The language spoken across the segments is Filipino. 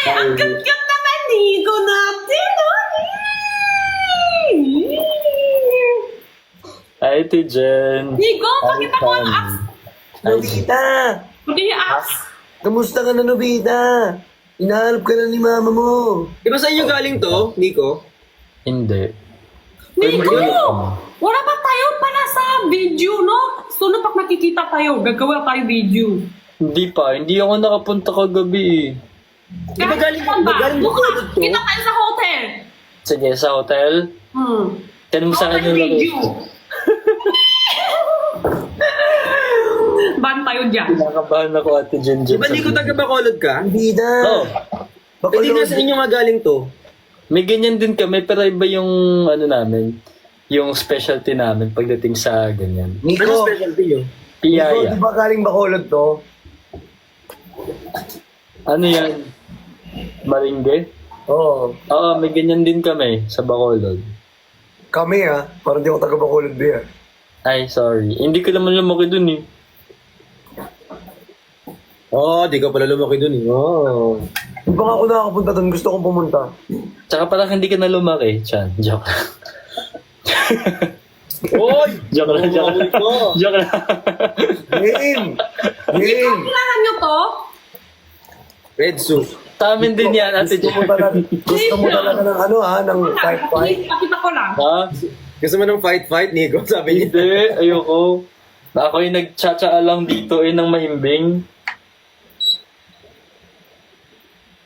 Ang cute-cute naman, Nico natin. Hi, Tijen. Nico, pakita mo ang apps. Nobita! Pati yung apps. Kamusta ka na, Nobita? Inahanap ka na ni mama mo. Di ba sa inyo galing to, Nico? Hindi. Nico! Wala pa tayo pala sa video, no? So, pag nakikita tayo, gagawa tayo video. Hindi pa. Hindi ako nakapunta kagabi eh. Di ba galing Saan ba? galing ba Bukas, ulit to? kita tayo sa hotel. Sige, sa hotel. Tanong mo sa akin yung video. location. Ban tayo dyan. Kinakabahan ako, Ate Jen. Di ba Nico taga Bacolod ka? Nobita! Oo. Hindi nga sa inyo nga galing to. May ganyan din kami, pero iba yung ano namin. Yung specialty namin pagdating sa ganyan. Ano Nico, specialty nyo? Nico, Piyaya. di ba galing Bacolod to? Ano yan? Maringge? Oo. Oo, may ganyan din kami sa Bacolod. Kami parang di ako taga Bacolod ba Ay, sorry. Hindi ko naman lumaki dun eh. Oh, di ka pala lumaki dun eh. Oh. Di ba nga ako nakakapunta doon, gusto kong pumunta. Tsaka parang hindi ka na lumaki, Chan. Joke lang. Oy! Joke lang, joke lang. ko. Joke lang. Game! Game! Kilala nyo to? Red soup. Sa amin din yan, Ate Gusto mo Jen. talaga, gusto mo talaga ng ng fight-fight? Pakita ko lang. Ha? Gusto mo ng fight-fight, Nico? Sabi niya. Hindi, ayoko. Ako yung nagtsatsaa lang dito ng mahimbing.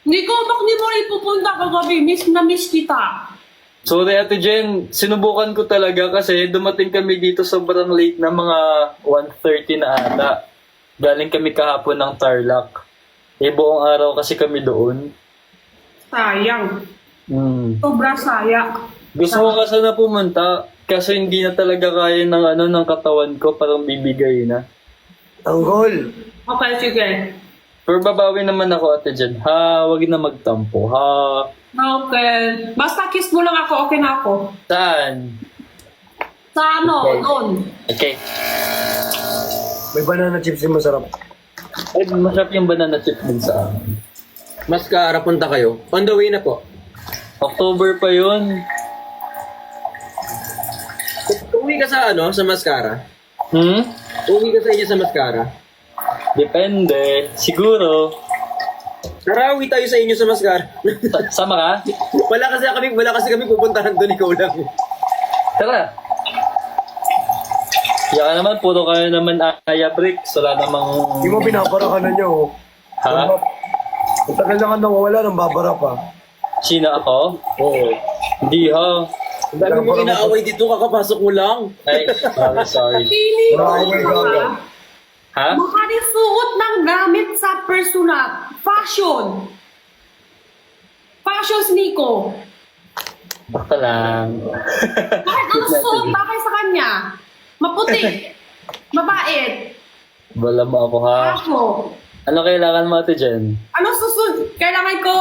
Nico, bak di mo rin pupunta kagabi. Miss na miss kita. Sorry, Ate Jen. Sinubukan ko talaga kasi dumating kami dito sobrang late na mga 1:30 na ata. Galing kami kahapon ng Tarlac. Buong araw kasi kami doon. Sayang. Sobra sayang. Gusto ko kasi na pumunta kasi hindi na talaga kaya ng katawan ko, parang bibigay na. Tanggol! Okay, sige. Pero babawi naman ako, Ate Jen. Ha, wag na magtampo. Ha. Okay. Basta kiss mo lang ako, okay na ako. Saan? Sa ano, Okay. doon. Okay. May banana chips yung masarap. Ay, masarap yung banana chip din sa amin. Mascara, punta kayo. On the way na po. October pa yun. Uwi ka sa sa mascara? Uwi ka sa inyo sa mascara? Depende. Siguro. Tara, uwi tayo sa inyo sa mascara. Sama ka? wala kasi kami pupuntahan doon, ikaw lang. Tara. Yaka naman, puro kayo naman Aya Bricks. Wala namang... Hindi mo binabarakan na niyo. Ha? Ang tagal na ka nawawala ng babara pa. Sino ako? Oo. Hindi ha. Ang dami mo inaaway dito, kakapasok mo lang. Ay, sorry. Pili ko Maraming gaga. Ha? Makarisuot ng gamit sa personal. Fashion. Fashion, Nico. Baka lang. Bakit ang suot bagay sa kanya? Maputi. Mabait. Wala mo ako ha. Ako. Ano kailangan mo, Ate Jen? Ano susunod? Kailangan ko...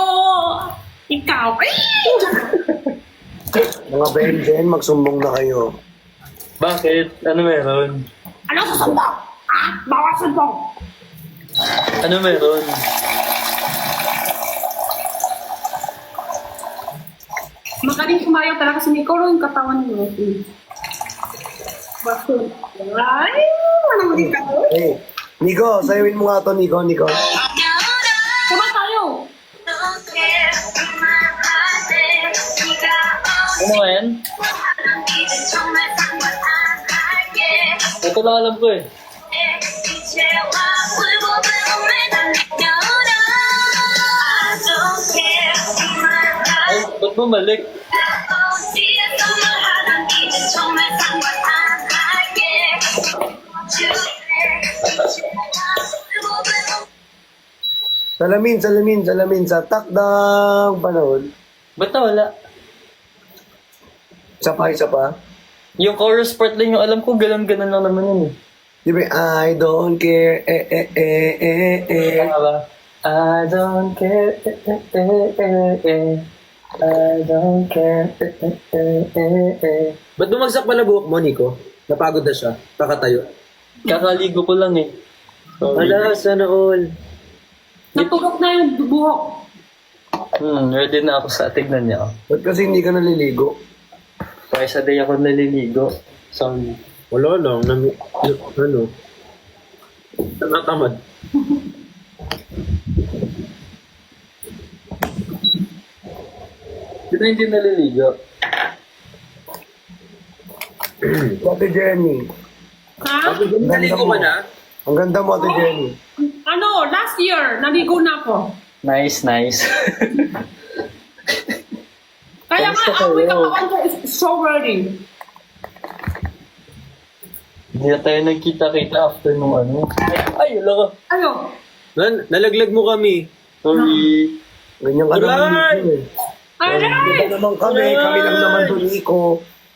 Ikaw. Ay! Mga Ben, magsumbong na kayo. Bakit? Ano meron? Ano susumbong? Bawal sumbong. Ano meron? Magaling kumayaw talaga si Nico. Yung katawan mo. Bakit? Ay! Anong hindi ka to? Hey, Nico, sayawin mo nga to, Nico. Sama tayo. Ano nga yan? Ito lang alam ko eh. Ay, ba't bumalik? Salamin sa takdang panahon. Ba't nawala? Isa pa. Yung chorus part lang yung alam ko, ganun-ganun lang naman yun eh. Di ba, I don't care, Tama ba? I don't care, I don't care, Ba't bumagsak pala buhok mo, Nico? Napagod na siya. Pakatayo. Kakaligo ko lang eh. Sorry. Ala, sana all. Natulog na yung buhok. Ready na ako sa tignan niya. Ba't kasi hindi ka naliligo? Twice a day ako naliligo. Sorry. Wala lang. Ano? Natatamad. Hindi naliligo. Ate Jenny. Ha? Naligo ka na? Ang ganda mo, Ate Jenny. Ano, last year, naligo na ako. Nice. Kaya nga, Kamusta amoy kayo? katawan ko is strawberry. Hindi na tayo nagkita-kita after nung ano. Ay, wala ka. Ano? Nalaglag mo kami. Sorry. Ganyan ka naman Alright! dito eh. Iba Aray! naman kami lang naman doon, Nico.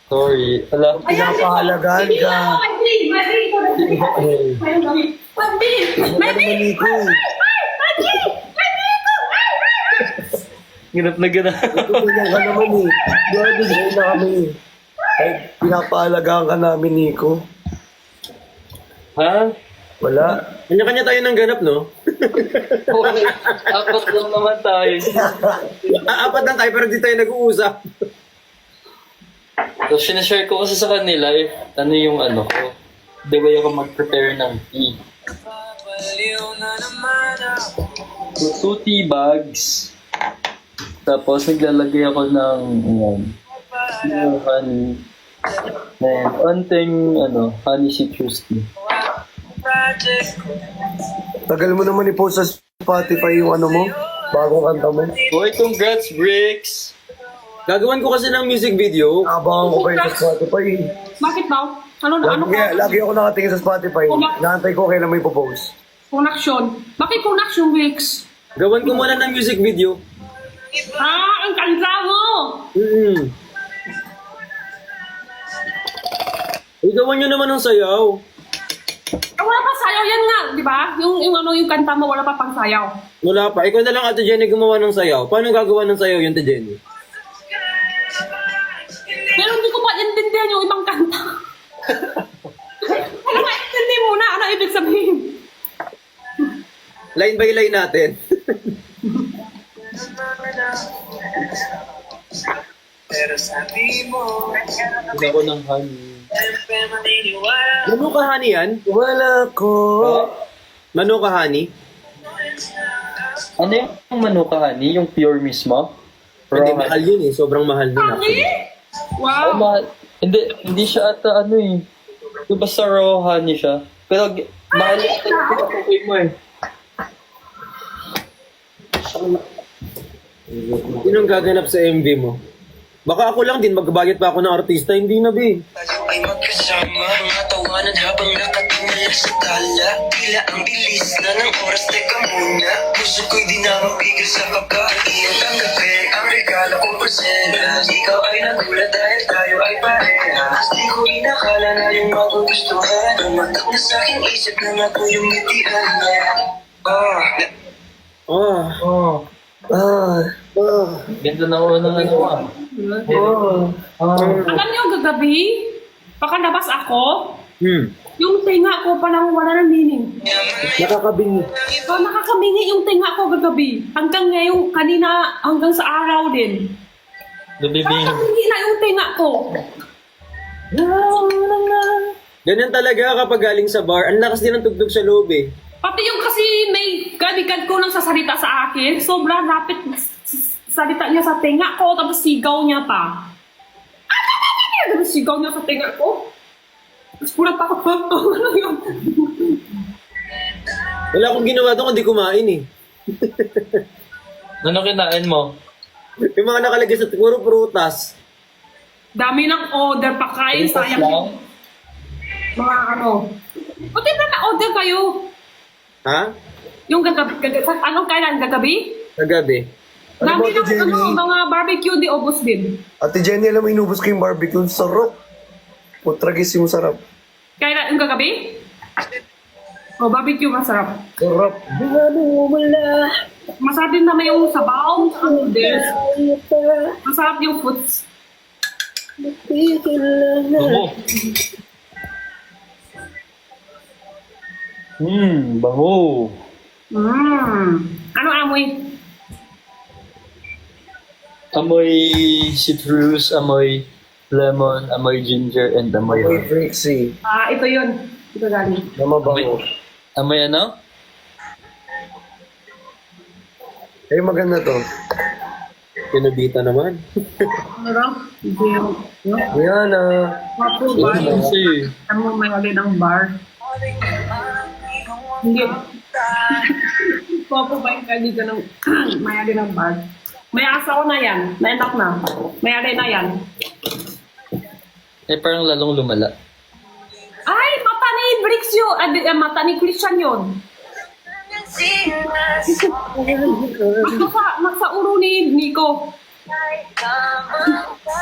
Sorry. Wala. Pinapahalagaan ka. Nico. Ganap na ganap. Ganyan ka naman eh. Grabe, ganyan na kami. Ay, pinapahalagaan ka namin, Nico. Ha? Wala. Kanya-kanya tayo ng ganap, no? Apat lang naman tayo. Apat lang tayo pero di tayo nag-uusap. So, sinashare ko kasi sa kanila if ano yung ano ko. The way ako mag-prepare ng tea. So, 2 tea bags. Tapos, naglalagay ako ng yung honey. And, onting, honey citrus tea. Tagal mo naman i-post sa Spotify yung ano mo. Bagong kanta mo. Boy, congrats, Bricks! Gagawan ko kasi ng music video. Abangan ko kayo sa Spotify. Bakit ba? Ano Lagi ako nakatingin sa Spotify. Naantay ko kailan may ipopost. Connection. Bakit connection, Wix? Gawan ko muna ng music video. Ang kanta mo! Gawan nyo naman ng sayaw. Wala pa sayaw yan nga, di ba? Yung kanta mo, wala pa pang sayaw. Wala pa. Ikaw na lang, Ate Jenny, gumawa ng sayaw. Paano gagawa ng sayaw yun, Ate Jenny? Pero hindi ko pa intindihan yung ibang kanta. Ano nga, intindi mo na, ano ibig sabihin? Line by line natin. Pero sabi mo, Hindi ako ng honey. siyempre maniniwala. Mano ka, honey, yan? Wala ko. Mano ka, honey? Ano yung manuka honey? Yung pure mismo? Hindi, Raw mahal yun eh. Sobrang mahal nun. Honey? Ay, Wow! mahal. Hindi siya ata ano eh. Yung basta raw honey siya. Pero mahal yung pinapakay mo eh. Yun ang gaganap sa MV mo. Baka ako lang din, magbabayad pa ako ng artista. Hindi na, be. Tayo ay magkasama, mga tawanan habang nakatingala sa tala. Tila ang bilis na ng oras, teka muna. Puso ko'y di na mapigil sa kakain. Tanggapin ang regalo kong parselas. Ikaw ay nagulat dahil tayo ay parehas. Di ko inakala na yung magugustuhan. Tumatak na sa'king isip na nga po yung ngitian niya. Ganda na unang ano ah. Alam niyo, gagabi, pakalabas ako, yung tinga ko palang wala ng meaning. Nakakabingi. So, nakakabingi yung tinga ko gagabi. Hanggang ngayon, kanina, hanggang sa araw din. Nabibing. Nakakabingi na yung tinga ko. Ganyan talaga kapag galing sa bar. Ang lakas din ng tugtog sa loob eh. Pati yung kasi may galigad ko nang sasalita sa akin, sobrang rapid salita niya sa tinga ko, tapos sigaw niya pa. Tapos sigaw niya sa tinga ko. Tapos pula pa ako, ano yun? Wala akong ginawa doon kundi kumain eh. Ano kinain mo? Yung mga nakalagay sa puro prutas. Dami ng order pa kain, Prutas sayang. lang? Mga ano. Buti na na-order kayo. Ha? Yung anong kailan? Gagabi? Kagabi. Ano Dami ba, Ate ng Jenny? mga barbecue di obos din. Ate Jenny, alam mo, inubos ko yung barbecue. Sarap. Putragis yung sarap. Kailan? Yung gagabi? O, barbecue masarap. Sarap. Masarap din naman yung sabaw, noodles. Masarap yung foods. Bango. Bango. Ano amoy? Amoy citrus, amoy lemon, amoy ginger, and amoy Amoy Trixie. Ito yun. Ito galing. Na mabango. Amoy ano? Eh, maganda to. Pinabita naman. Ano raw? Hindi yung... Yan Wapo ba? Kasi, Ano may wali ng bar? Hindi. Wapo ba yung kaibigan ng mayari ng bar? May asawa na yan. May anak na. Mayari na yan. parang lalong lumala. Ay, mata ni Bricks yun. Mata ni Christian yun. Sa uro ni Nico.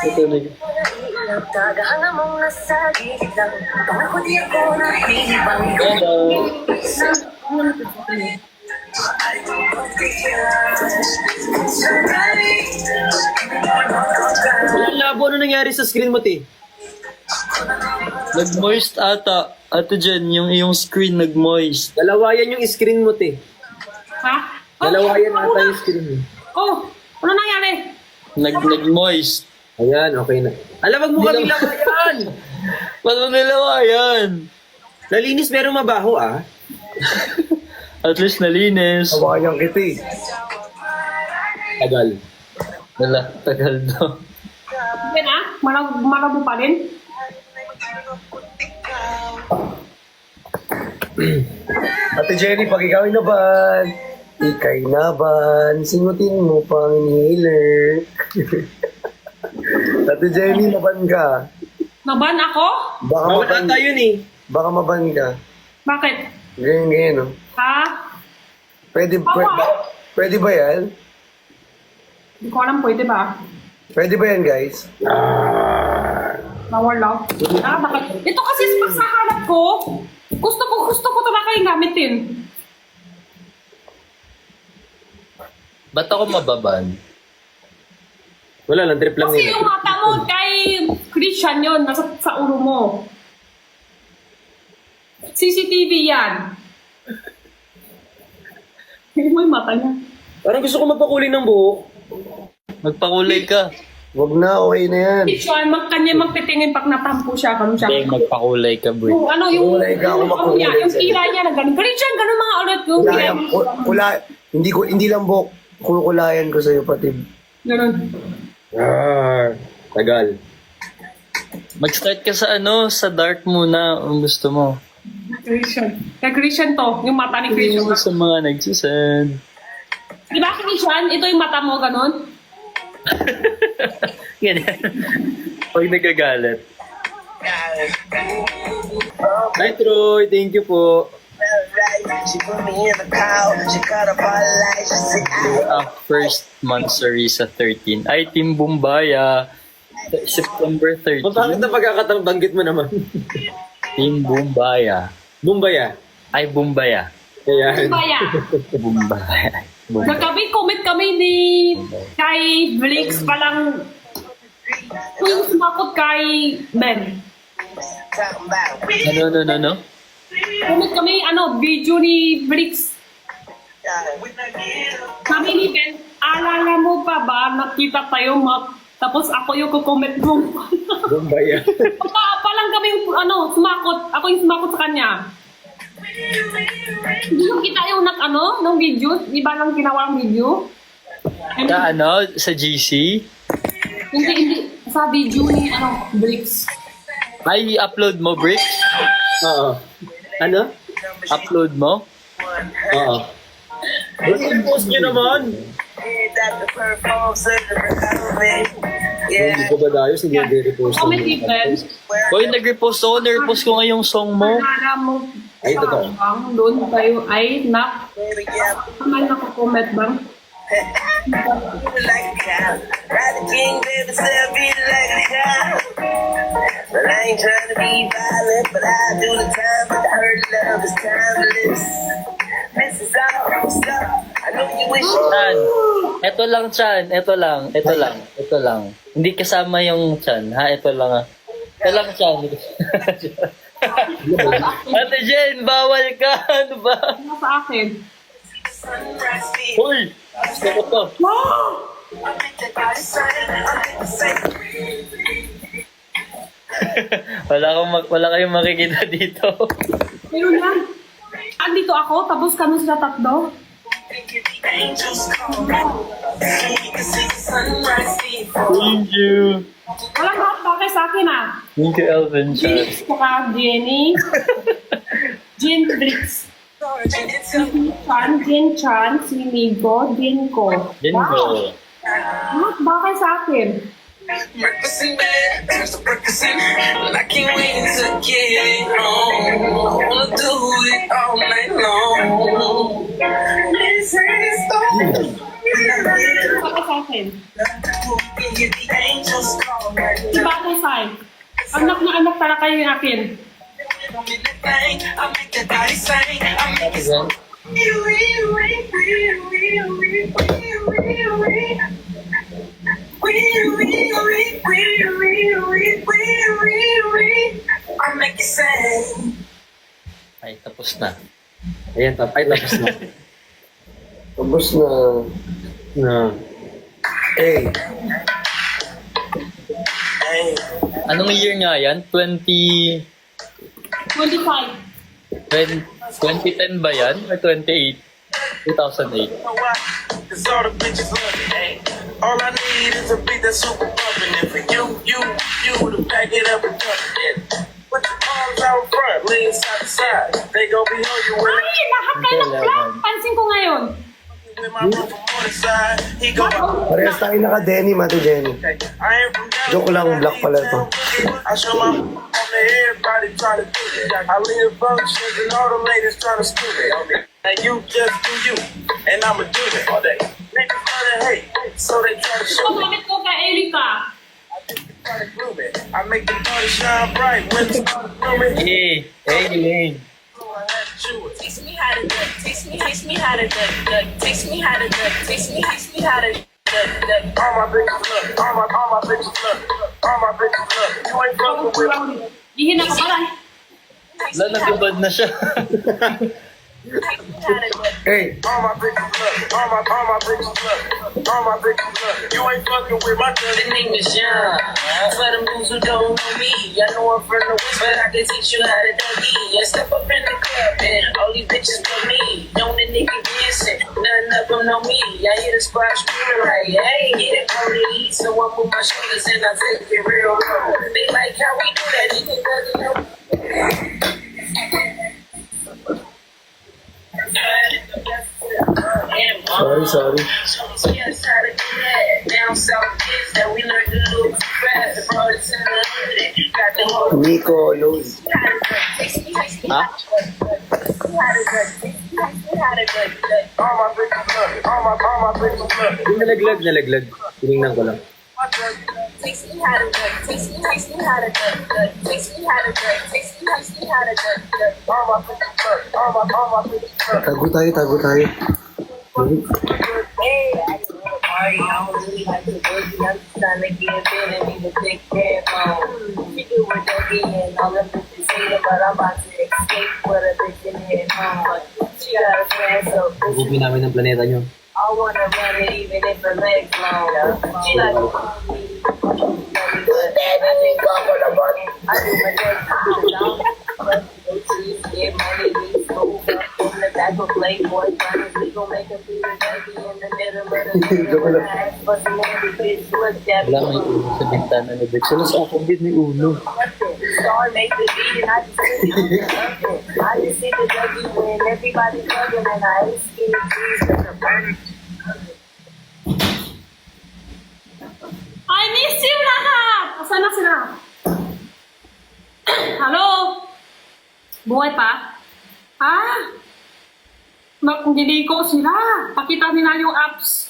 Ito na. Hello. Walang labo, ano nangyari sa screen mo, te? Nag-moist ata. Ate Jen, yung iyong screen nag-moist. Dalawayan yung screen mo, te. Ha? Dalawayan ata yung screen mo. Oh, ano nangyari? Nag-moist. Ayan, okay na. Alam, wag mo kami lawayan! Paano nilawayan? Nalinis pero mabaho, ah. At least nalinis. Kawayan kita eh. Tagal. Wala, tagal daw. Yan malabo pa rin. Ate Jenny, pag ikaw ay naban, ikay naban, singutin mo pang inhaler. Ate Jenny, naban ka. Naban ako? Baka Bawal maban, ata yun, eh. baka maban ka. Bakit? Ganyan, no? Ha? Pwede ba yan? Hindi ko alam, pwede ba? Pwede ba yan, guys? Bawal lang. Bakit? Ito kasi pag sa hanap ko, gusto ko talaga yung gamitin. Ba't ako mababan? Wala lang, trip lang Kasi nila. yung mata mo kay Christian yun, nasa sa ulo mo. CCTV yan. Hindi mo yung mata niya. Parang gusto ko magpakulay ng buhok. Magpakulay ka. Wag na, okay na yan. Christian, kanya magtitingin pag natampo siya, ganun siya. Hindi, magpakulay ka, bro. Yung ano, yung Kulay ka, ako makulay niya, yung sa'yo. tira niya na ganun. Christian, ganun mga ulit. Yung tira Kulay, hindi lang buhok, kukulayan ko sa'yo pati. ganun. Tagal. Mag-start ka sa sa dark muna ang gusto mo. Christian. Kaya Christian to, yung mata ni Hindi Christian. mo sa mga nagsisend. Di ba Christian, ito yung mata mo, ganun? Ganyan. Pag nagagalit. Hi, Troy. Thank you po. She put me in the car, she cut up all the lights, she said, First monthsary sa 13. Ay, Team Bumbaya. September Kung bakit 13. na pagkakatang banggit mo naman? Team Bumbaya. Bumbaya. Ay, Bumbaya. Ayan. Baya. Bumbaya. Bumbaya. Nagkabit comment kami ni kay Blix palang yung sumakot kay Ben. talking about Ano? Comment kami, video ni Blix. Sabi ni Ben, alala mo pa ba, nakita tayo tapos ako yung kukomment mo. Bumbaya. Palang kami yung, sumakot. Ako yung sumakot sa kanya. Hindi yung kita yung ng video. Di ba lang ginawa ang video? Sa sa GC? Hindi. Sa video ni, Blix. Ay, upload mo, Brick? Oo. Ano? Upload mo? Oo. I-post nyo naman. that the perform certain Hindi ko ba dayo? Sige, i-repost Comment ni Ben. Hoy, nag-repost ako. Na-repost ko nga yung song mo. Alala mo. Ay, totoo. Bang, doon tayo ay naman nakakomment bang? like a cow. Ride the king, baby, still be like a cow. But I ain't trying to be violent, but I do the time. But the hurt love is timeless. This is all stuff. I know you wish you Chan. Ito lang, Chan. Ito lang. Hindi kasama yung Chan, ha? Ito lang, ha? Ito lang, Chan. Ate Jen, bawal ka. Ano ba? Ano sa akin? sunrise. Hoy! Gusto ko to. Wow! Wala kayong makikita dito. Meron yan. Andito ako, tapos kami sila tatlo. Thank you. Walang bakit sa akin ah. Thank you, Elvin Chan. Jinx, saka Jenny. Jin Bricks. Jin Chan, si Migo, Jin ko. Din ko. What bakit sa akin? Breakfast in bed, there's a breakfast in. And I can't wait to get home. I wanna do it all night long. This is the Bakit sa akin? the angels call me. Si Bakit Sai. Anak na anak talaga yung akin. I make the body sing. I make it Again. I make it sing. Ay, tapos na. Ayan, tapos na. Tapos na. Na. Hey, Hey. Anong year nga yan? 25. 2010 ba yan? Or 2008? 2008. know why? Cause all the bitches love me, hey. All I need is a beat that's super bumpin'. And for you to back it up and dump it. Put your arms out front, lean side to side. They gon' be on you when Ay, lahat kayo ng black. Pansin ko ngayon. with my roof from on the side. He go parehas tayo naka-denim, Ate Jenny. I ain't from down. Joke lang, black pala to. I show my on to everybody try to do it. I lead the functions and all the ladies try to screw it on me. And you just do you, and I'ma do it all day. Niggas try to hate, so they try to show me. Bakit ko kay Erika? Try to glue it. I make the party shine bright when it's blooming. Hey, hey, Elaine. So I had to chew it. Teach me how to duck. Teach me how to duck. Teach me how to duck. Teach me how to duck. All my bitches love it. All my bitches love it. All my bitches love it. You ain't fucking with me. Ihina ka pala. Wala, nagubad na siya. Hey, All my bitches love it. All my bitches love it. All my bitches love it. You ain't fucking with my The cousin. name is Young. For them dudes who don't know me, I know I'm from the west, but I can teach you how to dougie. I step up in the club and all these bitches know me. Don't the nigga dancing, none of them know me. I hear the squad screaming like, hey, get it on the east. So I move my shoulders and I take it real low. They like how we do that, you can doesn't know. sorry. Yes, how to do that. Down south kids that we learned to do fast. Brought it to the hood. Got the whole Nico, Load. Ha? All my bitches love it. All my bitches love it. Yung nalaglag. Tinignan ko lang. My cousin. Teach me how to duck. Teach me how to duck. Teach me how to duck. Teach me how to duck. All my bitches love it. All my bitches love it. Tago tayo. Hey, I just wanna party. I don't really like to boogie. I'm just trying to get in and be the big bad phone. She do what they and all them bitches hate it, but I'm about to escape with a bitch in here. She got a friend, so Gupi namin ng planeta nyo. I wanna run it even if her legs long. She like to call me. I do my best. Get money, we go in the back of Playboy. We gon' make a big baby in the middle of the night. But the movie bitch, look that Wala, may ulo sa bintana ni Bex. Wala sa akin din, may ulo. Star make the beat and I just see the W when everybody's loving and I hate skinny jeans and the burn. I miss you lahat! Asan na sila? Hello? Buhay pa? Hindi ko sila. Pakita nila yung apps.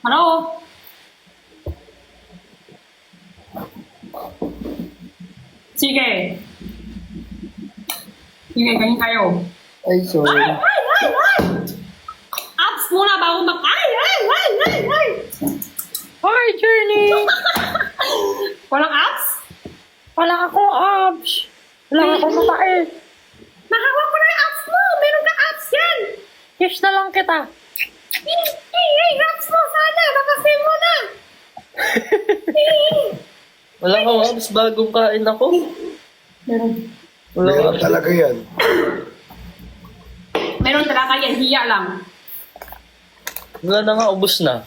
Hello? Sige. Sige, ganyan kayo. Ay, sorry. Apps muna bago mag... Ay! Hi, Journey! Walang apps? Wala akong abs. Wala akong mapait. Nahawak ko na yung apps mo! Meron ka apps yan! Kiss na lang kita. Raps mo sana! Nakasin mo na! Wala ka mas bagong kain ako. Meron. Wala ka. Meron talaga yan. Meron talaga yan, hiya lang. Wala na nga, ubos na.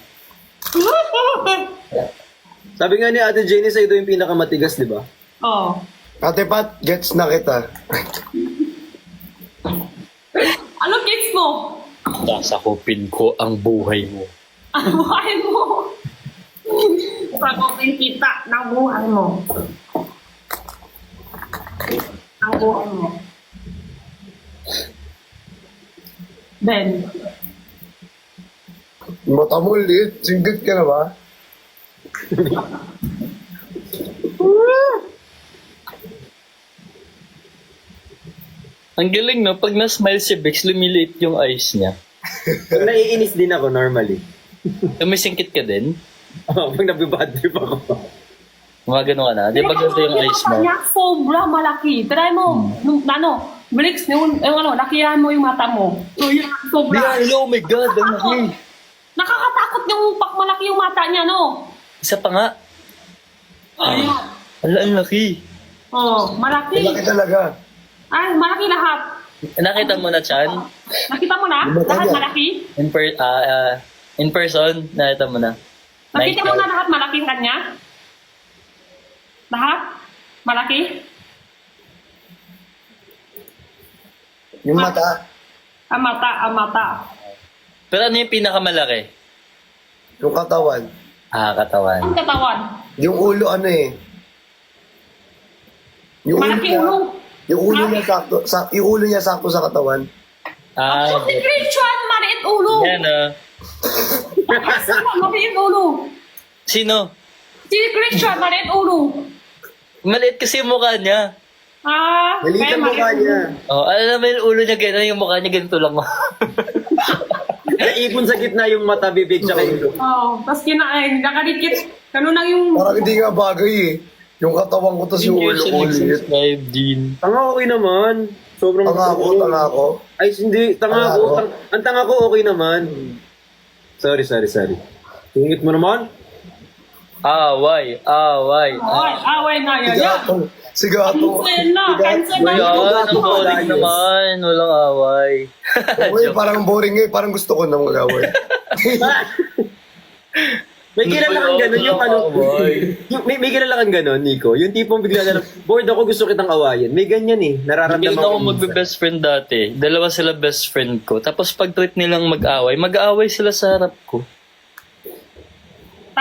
Sabi nga ni Ate Jenny sa ito yung pinakamatigas, di ba? Oh. Ate Pat, gets na kita. Ano kids mo? Sasakupin ko ang buhay mo. Ang buhay mo. Pagkopin kita ng buhay mo. Ang buhay mo. Ben. Mata mo ulit. Singgat ka na ba? Ang galing no, pag na-smile si Bex, lumiliit yung eyes niya. Pag naiinis din ako normally. Tumisingkit ka din? Oh, pag nabibad trip ako. Mga ganun ka na. Di ba ganito yung eyes mo? Kanya sobra malaki. Try mo, Bricks, yung lakihan mo yung mata mo. So, yun, sobra. Oh my God, ang laki. Nakakatakot yung pak malaki yung mata niya, no? Isa pa nga. Ayan. Ang laki. Oh, malaki. Malaki talaga. Ay, malaki lahat. Nakita mo na, Chan? Nakita mo na? Yung mata Lahat niya. malaki? In person, nakita mo na. Nakita mo na lahat malaki kanya? Lahat? Malaki? Yung mata, Ang mata. Pero ano yung pinakamalaki? yung katawan. Katawan. Ang katawan. Yung ulo ano eh. Yung Malaki niya- ulo. Yung ulo niya sakto, yung ulo niya sakto sa katawan. Si Christian, maliit ulo. Yan Maliit ulo. Sino? Si Christian, maliit ulo. Maliit kasi yung mukha niya. Maliit ang mukha niya. Oh, alam mo yung ulo niya gano'n, yung mukha niya ganito lang. Naipon sa gitna yung mata, bibig, tsaka yung ulo. Tapos nakadikit. Ganun lang yung... Parang hindi nga bagay eh. Yung katawan ko tas yung ulo ko ulit. Subscribe din. Tanga, okay naman. Sobrang Tanga ako. Ay, hindi. Tanga ako. Ang tanga ko, okay naman. Sorry. Tingit mo naman. Away. Away na yan. Sigato. Cancel na. Yan, ang boring naman. Walang away. Okay, parang boring eh. Parang gusto ko na mag-away. May kilala kang gano'n yung ano. May kilala kang gano'n, Nico. Yung tipong bigla na lang, bored ako, gusto kitang awayin. May ganyan eh. Nararamdaman Hindi ako minsan. magbe-best friend dati. Dalawa sila best friend ko. Tapos pag treat nilang mag-away sila sa harap ko.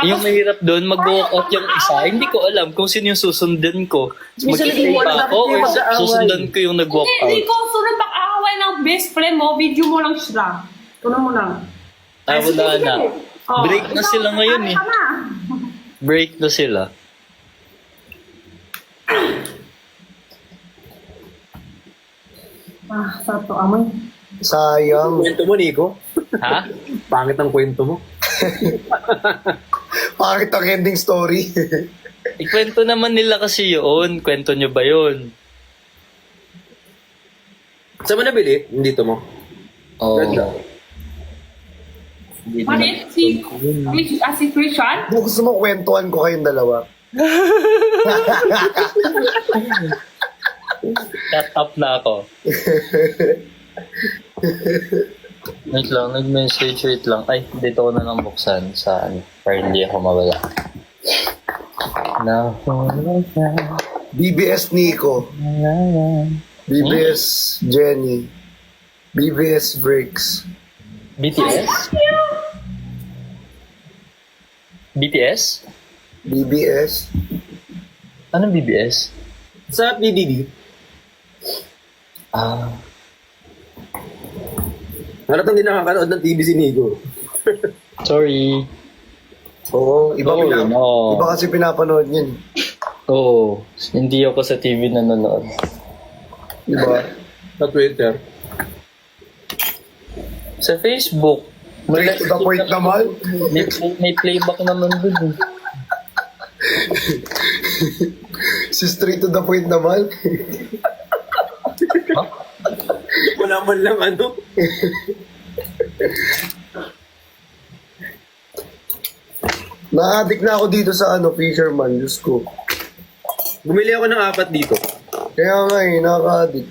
Yung mahirap doon, mag-walk out yung isa. Hindi ko alam kung sino yung susundan ko. Mag-play pa ako or susundan ko yung nag-walk Hindi out. ko sunod pag-aaway ng best friend mo, video mo lang sila. Tunan mo lang. Wala na. Break na sila ngayon eh. Break na sila. Sarap to amoy. Sayang. Kwento mo, Nico. Ha? Pangit ang kwento mo. Bakit ang ending story? Ikwento naman nila kasi yun. Kwento nyo ba yun? Saan mo nabili? Dito mo. Oo. Ganda. Hindi Maliit si Christian? Gusto mo kwentuhan ko kayong dalawa. Cut up na ako. Wait lang, nag-message, wait lang. Ay, dito ko na lang buksan sa ano, para hindi ako mawala. BBS Nico. BBS Jenny. BBS Bricks. BTS? BTS? BBS. Anong BBS? Sa PBB. Halatang hindi nakakanood ng TV si Nico. Sorry. Oo, iba, Oo, no. iba kasi pinapanood yun. Oo, hindi ako sa TV nanonood. Diba? Sa Twitter. Sa Facebook. Straight to the point naman. May playback naman dun. Si straight to the point naman. Wala man lang ano. Na-addict na ako dito sa Fisherman. Diyos ko. Bumili ako ng 4 dito. Kaya nga nakaka-addict.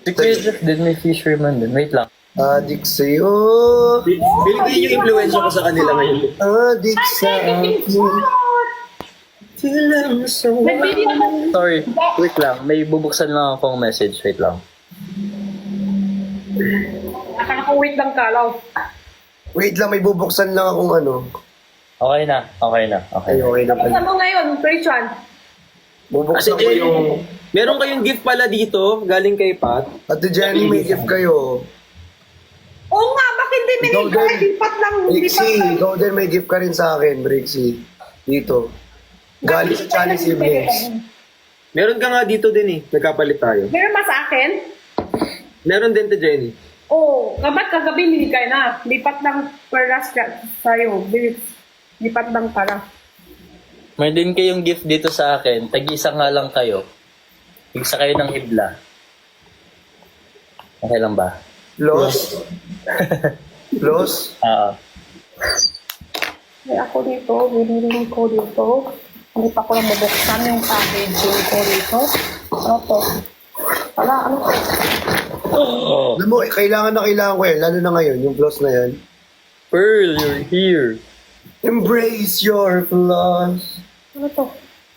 Si Chris din may fisherman din. Wait lang. Addict sa'yo. Feeling ko yun yung influensya ko sa kanila ngayon. Addict sa akin. Nagbibigay ako. Sorry. Wait lang. May bubuksan lang akong message. Wait lang. Akala ko wait lang kalaw. Wait lang, may bubuksan lang akong Okay na. Okay na. Okay Ay, na. okay na Isa pala. mo ngayon, Christian. Bubuksan ko Ate yung... Jenny, meron kayong gift pala dito, galing kay Pat. Ate Jenny, may gift kayo. Oo nga, bakit hindi Ikaw minigay? din. Lipat lang. Brixie, ikaw din may gift ka rin sa akin, Brixie. Dito. Galing sa Channel Siblings. Meron ka nga dito din eh, nagkapalit tayo. Meron ba sa akin? Meron din, Ate Jenny. Oo, kabat kagabi binigay na. Lipat lang peras sa'yo. Lipat lang para. May din kayong gift dito sa akin. Tag-isa nga lang kayo. Tag-isa kayo ng hibla. Okay lang ba? Los? Los? May ako dito, binili ko dito. Hindi pa ko lang mabuksan yung packaging ko dito. Ano to? Ano to? Oh. Alam mo, kailangan na kailangan ko yan. Lalo na ngayon, yung flaws na yan. Pearl, you're here. Embrace your flaws. Ano to?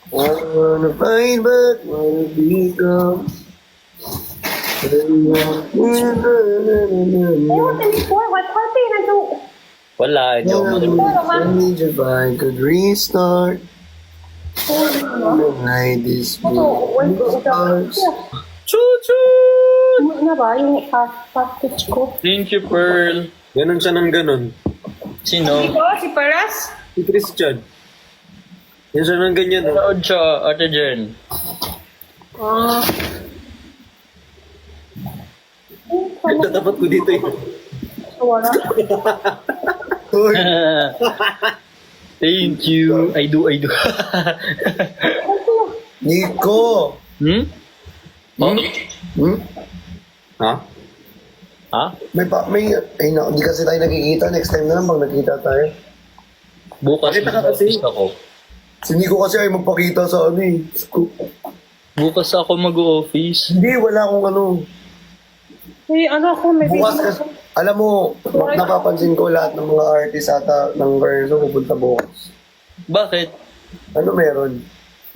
Wanna find but wanna become. Ewan, teleport. What happened? Ano? Wala, hindi ako If I could restart. Like this stars. Choo-choo! Ano ba yung package ko? Thank you, Pearl. Ganon siya ng ganon. Sino? Ito, si Peras? Si Christian. Yan siya ng ganyan. Oh. Nanood siya, Ate Jen. Tatapat ko dito eh. Wala. Uy, Thank you. I do. Nico! Hmm? Oh? Hmm? Ha? Ha? Hindi kasi tayo nakikita. Next time na lang pag nakita tayo. Bukas Bakit ka kasi? ako. Si Nico kasi ay magpakita sa Bukas ako mag-office. Hindi, wala akong Hey, ano ako, may Bukas kasi, alam mo, napapansin ko lahat ng mga artist ata ng Verso pupunta bukas. Bakit? Ano meron?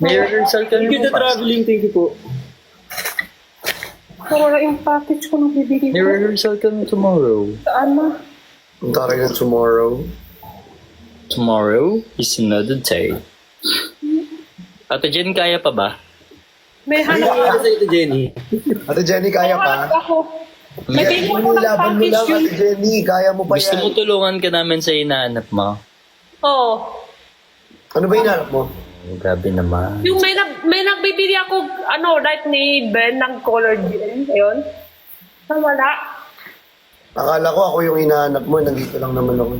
May rehearsal ka Thank you rin the traveling, thank you po. wala yung package ko nung bibili May ko. rehearsal ka tomorrow. Saan na? Punta rin ng tomorrow. Tomorrow is another day. Ate Jen, kaya pa ba? May Ano hanap sa ito, Jenny? Ate Jenny, kaya pa? ako. May bili ko ng Laban mo package lang, yun. Ate Jenny. Kaya mo pa Gusto yan. mo tulungan ka namin sa hinahanap mo? Oo. Ano ba hinanap mo? Oh, grabe naman. Yung may nagbibili ako, right ni Ben ng color gel. Ayun. Wala. Akala ko ako yung hinahanap mo. Nandito lang naman ako.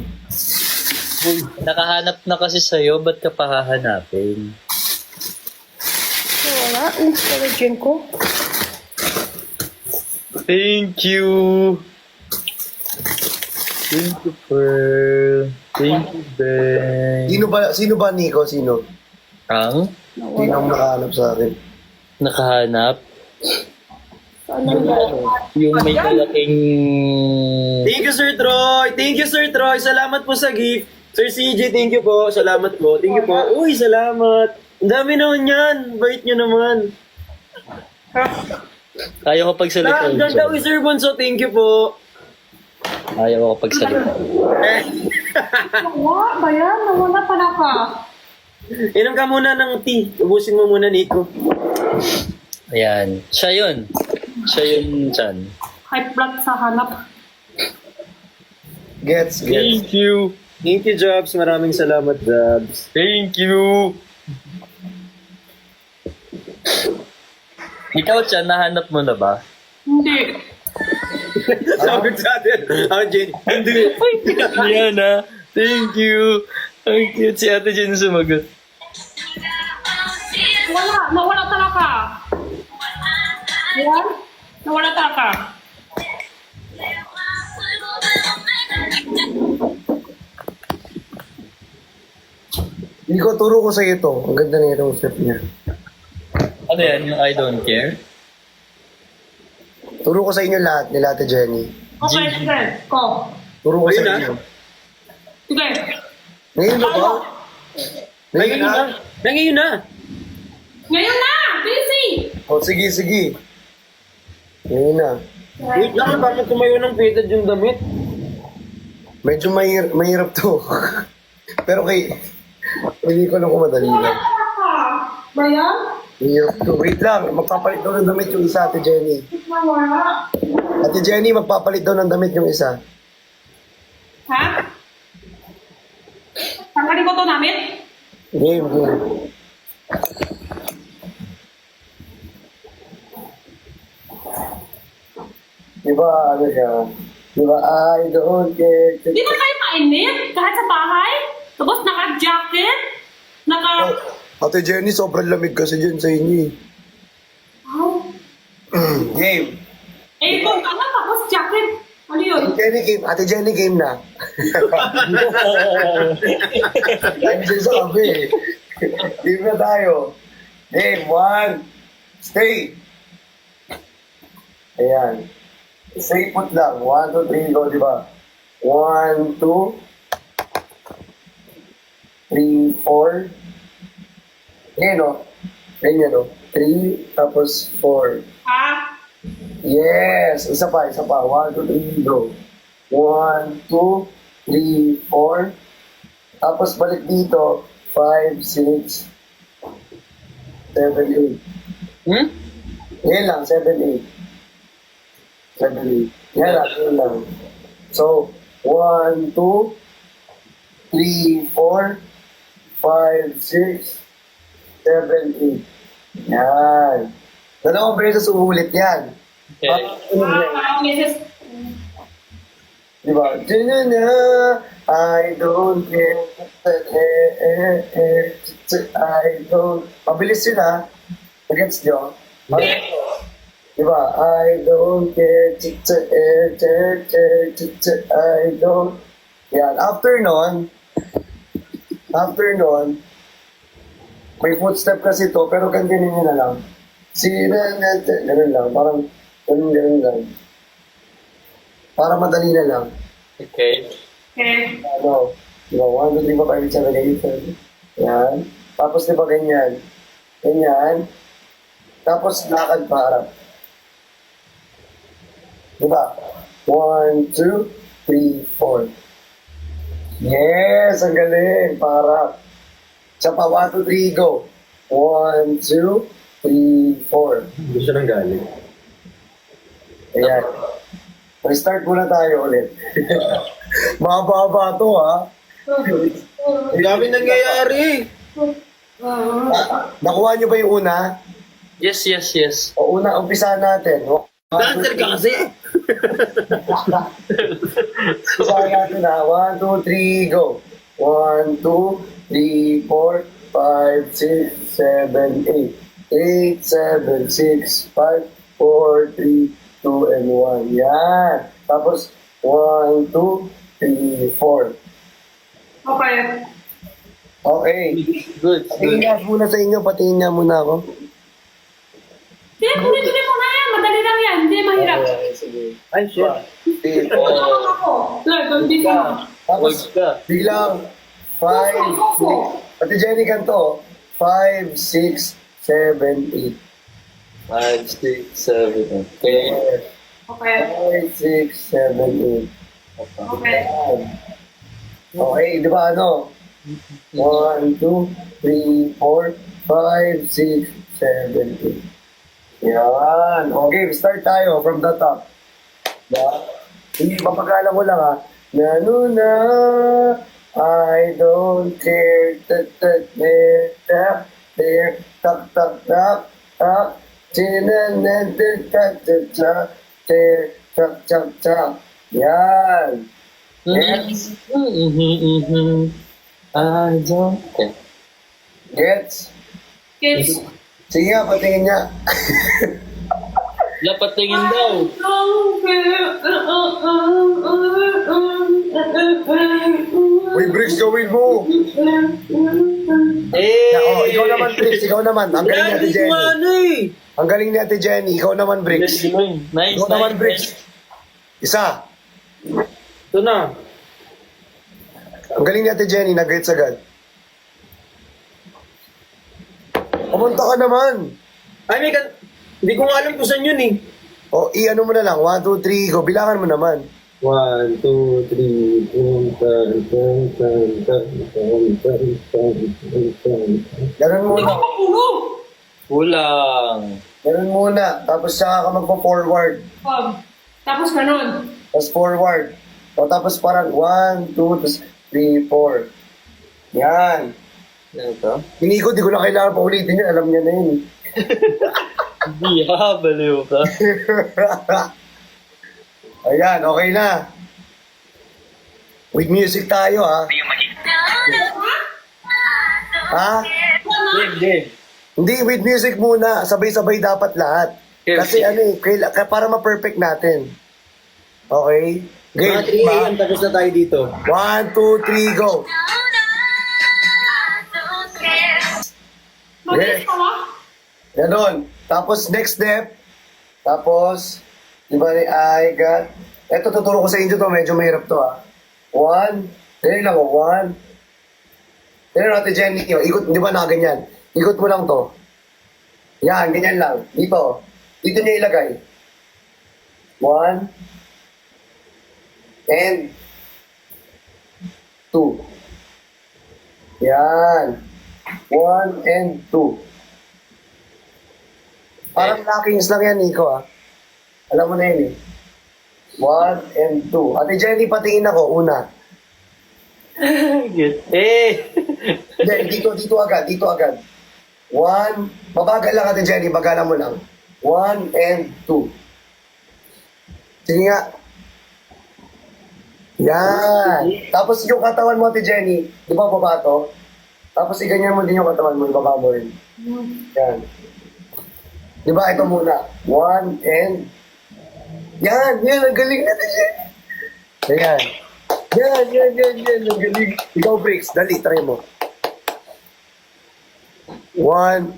Uy, nakahanap na kasi sa'yo, ba't ka pa hahanapin? Wala. Yung color gel ko. Thank you! Thank you, Pearl. Thank you, Ben. Sino ba, Nico? Sino? Ang Sino ang nakahanap sa akin? nakahanap? Saan na Yung may malaking... Thank you, Sir Troy! Thank you, Sir Troy! Salamat po sa gift! Sir CJ, thank you po. Salamat po. Thank you po. Uy, salamat! Ang dami naman yan! Bait nyo naman. Ayaw ko pagsalita. Diyan daw, Sir Bonso, thank you po. Ayaw ko pagsalita. Wala ba yan? Nawala pala ka. Inom ka muna ng tea. Ubusin mo muna, Nico. Ayan. Siya yun. Siya yun dyan. High blood sa hanap. Gets. Thank you. Thank you, Jobs. Maraming salamat, Jobs. Thank you. Ikaw, Chan, nahanap mo na ba? Hindi. Sabi sa atin. Ako, Jenny. Hindi. Yan ha. Thank you. Ang cute si Ate Jen sumagot. Wala. Nawala talaga. Yan. Nawala talaga. Nico, turo ko sa'yo ito. Ang ganda na itong step niya. Ano yan, yung I don't care? Turo ko sa inyo lahat ni Ate Jenny. Okay, sige. Ko. Turo ko Ayun sa na. inyo. Sige. Ngayon na ba? Ngayon na. Ngayon na. Ngayon na! Busy! O, sige, sige. Ngayon na. Wait lang, bakit tumayo ng faded yung damit? Medyo mahirap to. Pero hindi ko lang kung madali lang. Bayan? Mahirap to. Wait lang, magpapalit daw ng damit yung isa, Ate Jenny. Wala. Ate Jenny, magpapalit daw ng damit yung isa. Ha? Tanggalin ko to namin? Game, game. Diba, ano siya? Diba, I don't care. Di ba kayo mainit? Kahit sa bahay? Tapos naka-jacket? Ate Jenny, sobrang lamig kasi dyan sa inyo. Game. Eh, kung ano, tapos jacket. Ano yun? Ate Jenny, game na. Time siya sabi eh. Game na tayo. Game, 1. Stay. Ayan. Stay put lang. 1, 2, 3, go, di ba? 1, 2, 3, 4. Ayan o. Ganyan o. 3, tapos 4. Ha? Yes! Isa pa, isa pa. 1, 2, 3, go. 1, 2, 3, 4. Tapos balik dito. 5, 6, 7, 8. Hmm? Yan lang, 7, 8. 7, 8. Yan lang, yan lang. So, 1, 2, 3, 4, 5, 6, 7, 8. Yan. Dalawang beses uulit yan. Okay. Mrs. Diba? Na, I don't care. I don't... Mabilis yun ha. Nagets nyo? Diba? I don't care. I don't... Yan. After nun, may footstep kasi to, pero ganyan nyo na lang. Ganun lang. Parang ganun lang. Para madali na lang. Okay. Okay. Ano, diba, 1, 2, 3, 4, 5, 6, 7, 8, 9. Yan. Tapos diba ganyan. Ganyan. Tapos lakad para. Diba? 1, 2, 3, 4. Yes! Ang galing! Para. Siya pa, 1, 2, 3, go. 1, 2, 3, 4. Gusto nang galing. Ayan. Restart muna tayo ulit. Mahaba-haba to, ha? Ang dami nangyayari. Nakuha niyo ba yung una? Yes, yes, yes. O una, umpisahan natin. Dancer ka kasi. Umpisahan natin ha. 1, 2, 3, go. 1, 2, 3, 4, 5, 6, 7, 8. 8, 7, 6, 5, 4, 3, 2, and 1. Yan. Tapos, 1, 2, 3, 4. Okay. Okay. Good, Patingin good. nga muna sa inyo. Patingin nga muna ako. Sige, tuloy-tuloy mo na yan. Madali lang yan. Hindi mahirap. Sige. Ay, shit. Tulungan ako. Like, hindi ko. Tapos, Wag ka. biglang 5, 6. Pati Jenny kanto. 5, 6, 7, 8. 5, 6, 7. Okay. Okay. 5, 6, 7, 8. Okay. Okay, di ba ano? 1, 2, 3, 4, 5, 6, 7, 8. Yan. Okay, start tayo from the top. Diba? Hindi, papagala ko lang ha. Na, I don't care. There, tak, tak, tak, tak. Tak, tak, tak. Yan. Yes. I don't care. Gets? Kids. Sige nga, patingin niya. Dapat tingin daw. Uy, Bricks, gawin mo. Oh, ikaw naman, Bricks. Ikaw naman. Ang galing ni Ate Hindi ko Jenny. ano eh. Ang galing ni Ate Jenny. Ikaw naman, Bricks. Nice, Ikaw naman, nice, Bricks. Isa. Ito na. Ang galing ni Ate Jenny. Nag-gets agad. Pumunta ka naman. Ay, hindi ko nga alam kung saan yun eh. O, i-ano mo na lang. 1, 2, 3, go. Bilangan mo naman. 1, 2, 3, Ganun muna. Ikaw mapulong. Kulang. Ganun muna. Tapos saka ka magpo-forward. Tapos ganun. Tapos forward. O tapos parang 1, 2, tapos 3, 4. Yan. Ano to? Hindi ko na kailangan pa ulitin yun. Alam niya na yun. Hindi ha, baliw ka. Ayan, okay na. With music tayo, ha? Ha? Hindi. Hindi, with music muna. Sabay-sabay dapat lahat. Okay. Kasi ano eh, para ma-perfect natin. Okay? Mga Game, 3 a.m. tapos na tayo dito. 1, 2, 3, go. Mabilis ka ba? Ganon. Tapos, next step. Tapos, di ba, I got... Eto, tuturo ko sa inyo to. Medyo mahirap to, ha. 1. Dali lang, 1. Dali lang, Ate Jenny. Ikot, di ba, nakaganyan. Ikot mo lang to. Yan, ganyan lang. Dito. Dito niya ilagay. 1. And 2. Yan. 1 and 2. Parang lockings lang yan, Nico, ah. Alam mo na yun, eh. 1 and 2. Ate Jenny, patingin ako, una. Hindi, dito agad, dito agad. 1, mabagal lang, Ate Jenny, bagalan mo lang. 1 and 2. Sige nga. Yan. Tapos yung katawan mo, Ate Jenny, di ba baba to? Tapos iganyan mo din yung katawan mo, ibaba mo rin. Yan. Di ba, ito muna. 1 and... Yan, ang galing natin yan. Ayan. Yan, ang galing. Ikaw, Bricks, dali, try mo. 1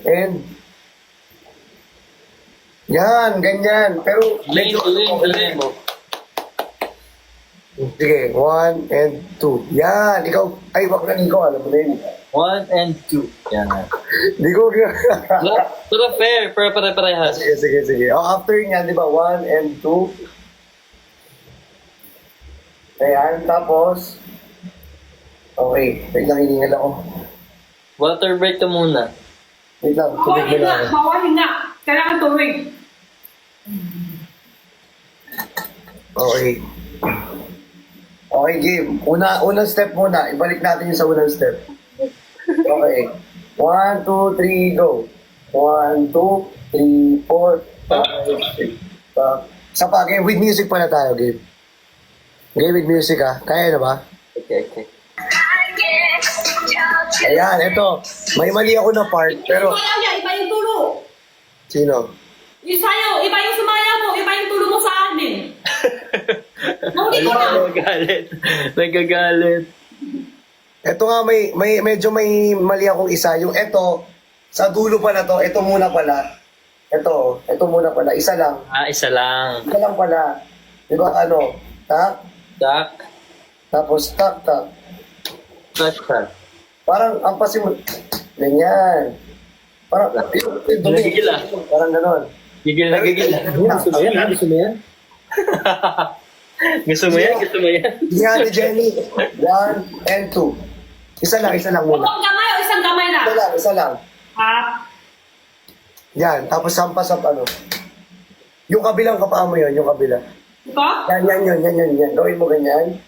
and... Yan, ganyan. Pero medyo Galing. mo. Sige, 1 and 2. Yan, ikaw, ay, wag na ikaw, alam mo na yun. 1 and 2. Yan na. Hindi ko... Pero fair, pero pare-parehas. Sige. Oh, after niyan, di ba, 1 and 2. Ayan, tapos... Okay, wait lang, hiningal ako. Water break ka muna. Wait lang, tubig mo lang. ako. Bawahin na. Kailangan tuloy. Okay. Okay, game. Unang step muna. Ibalik natin yung sa unang step. Okay. 1, 2, 3, go. 1, 2, 3, 4, 5, 6. Sa pa, game. With music pala tayo, game. Game with music, ha. Kaya na ba? Okay. Ayan, ito. May mali ako na part, pero... Iba lang yan. Iba yung tulo. Sino? Yung sa'yo. Iba yung sumaya mo. Iba yung tulo mo sa amin. Hindi ko na. Nagagalit. Ito nga, medyo may mali akong isa. Yung ito, sa dulo pala to, ito muna pala. Ito muna pala. Isa lang. Isa lang. Isa lang pala. Di ba ano? Tak, Tak. tapos tak. Tak. Parang ampasin mo. Ganyan. Parang, Nagigil, ah. Parang ganon. Gigil. Gusto mo yan, ha? Gusto mo yan? Gusto mo yan? Hindi nga, Ate Jenny. 1 and 2. Isa lang muna. Buong kamay o isang kamay na? Isa lang. Ha? Yan, tapos sampas sa ano. Yung kabilang kapaa mo yun, yung kabila. Ito? Yan. Gawin mo ganyan.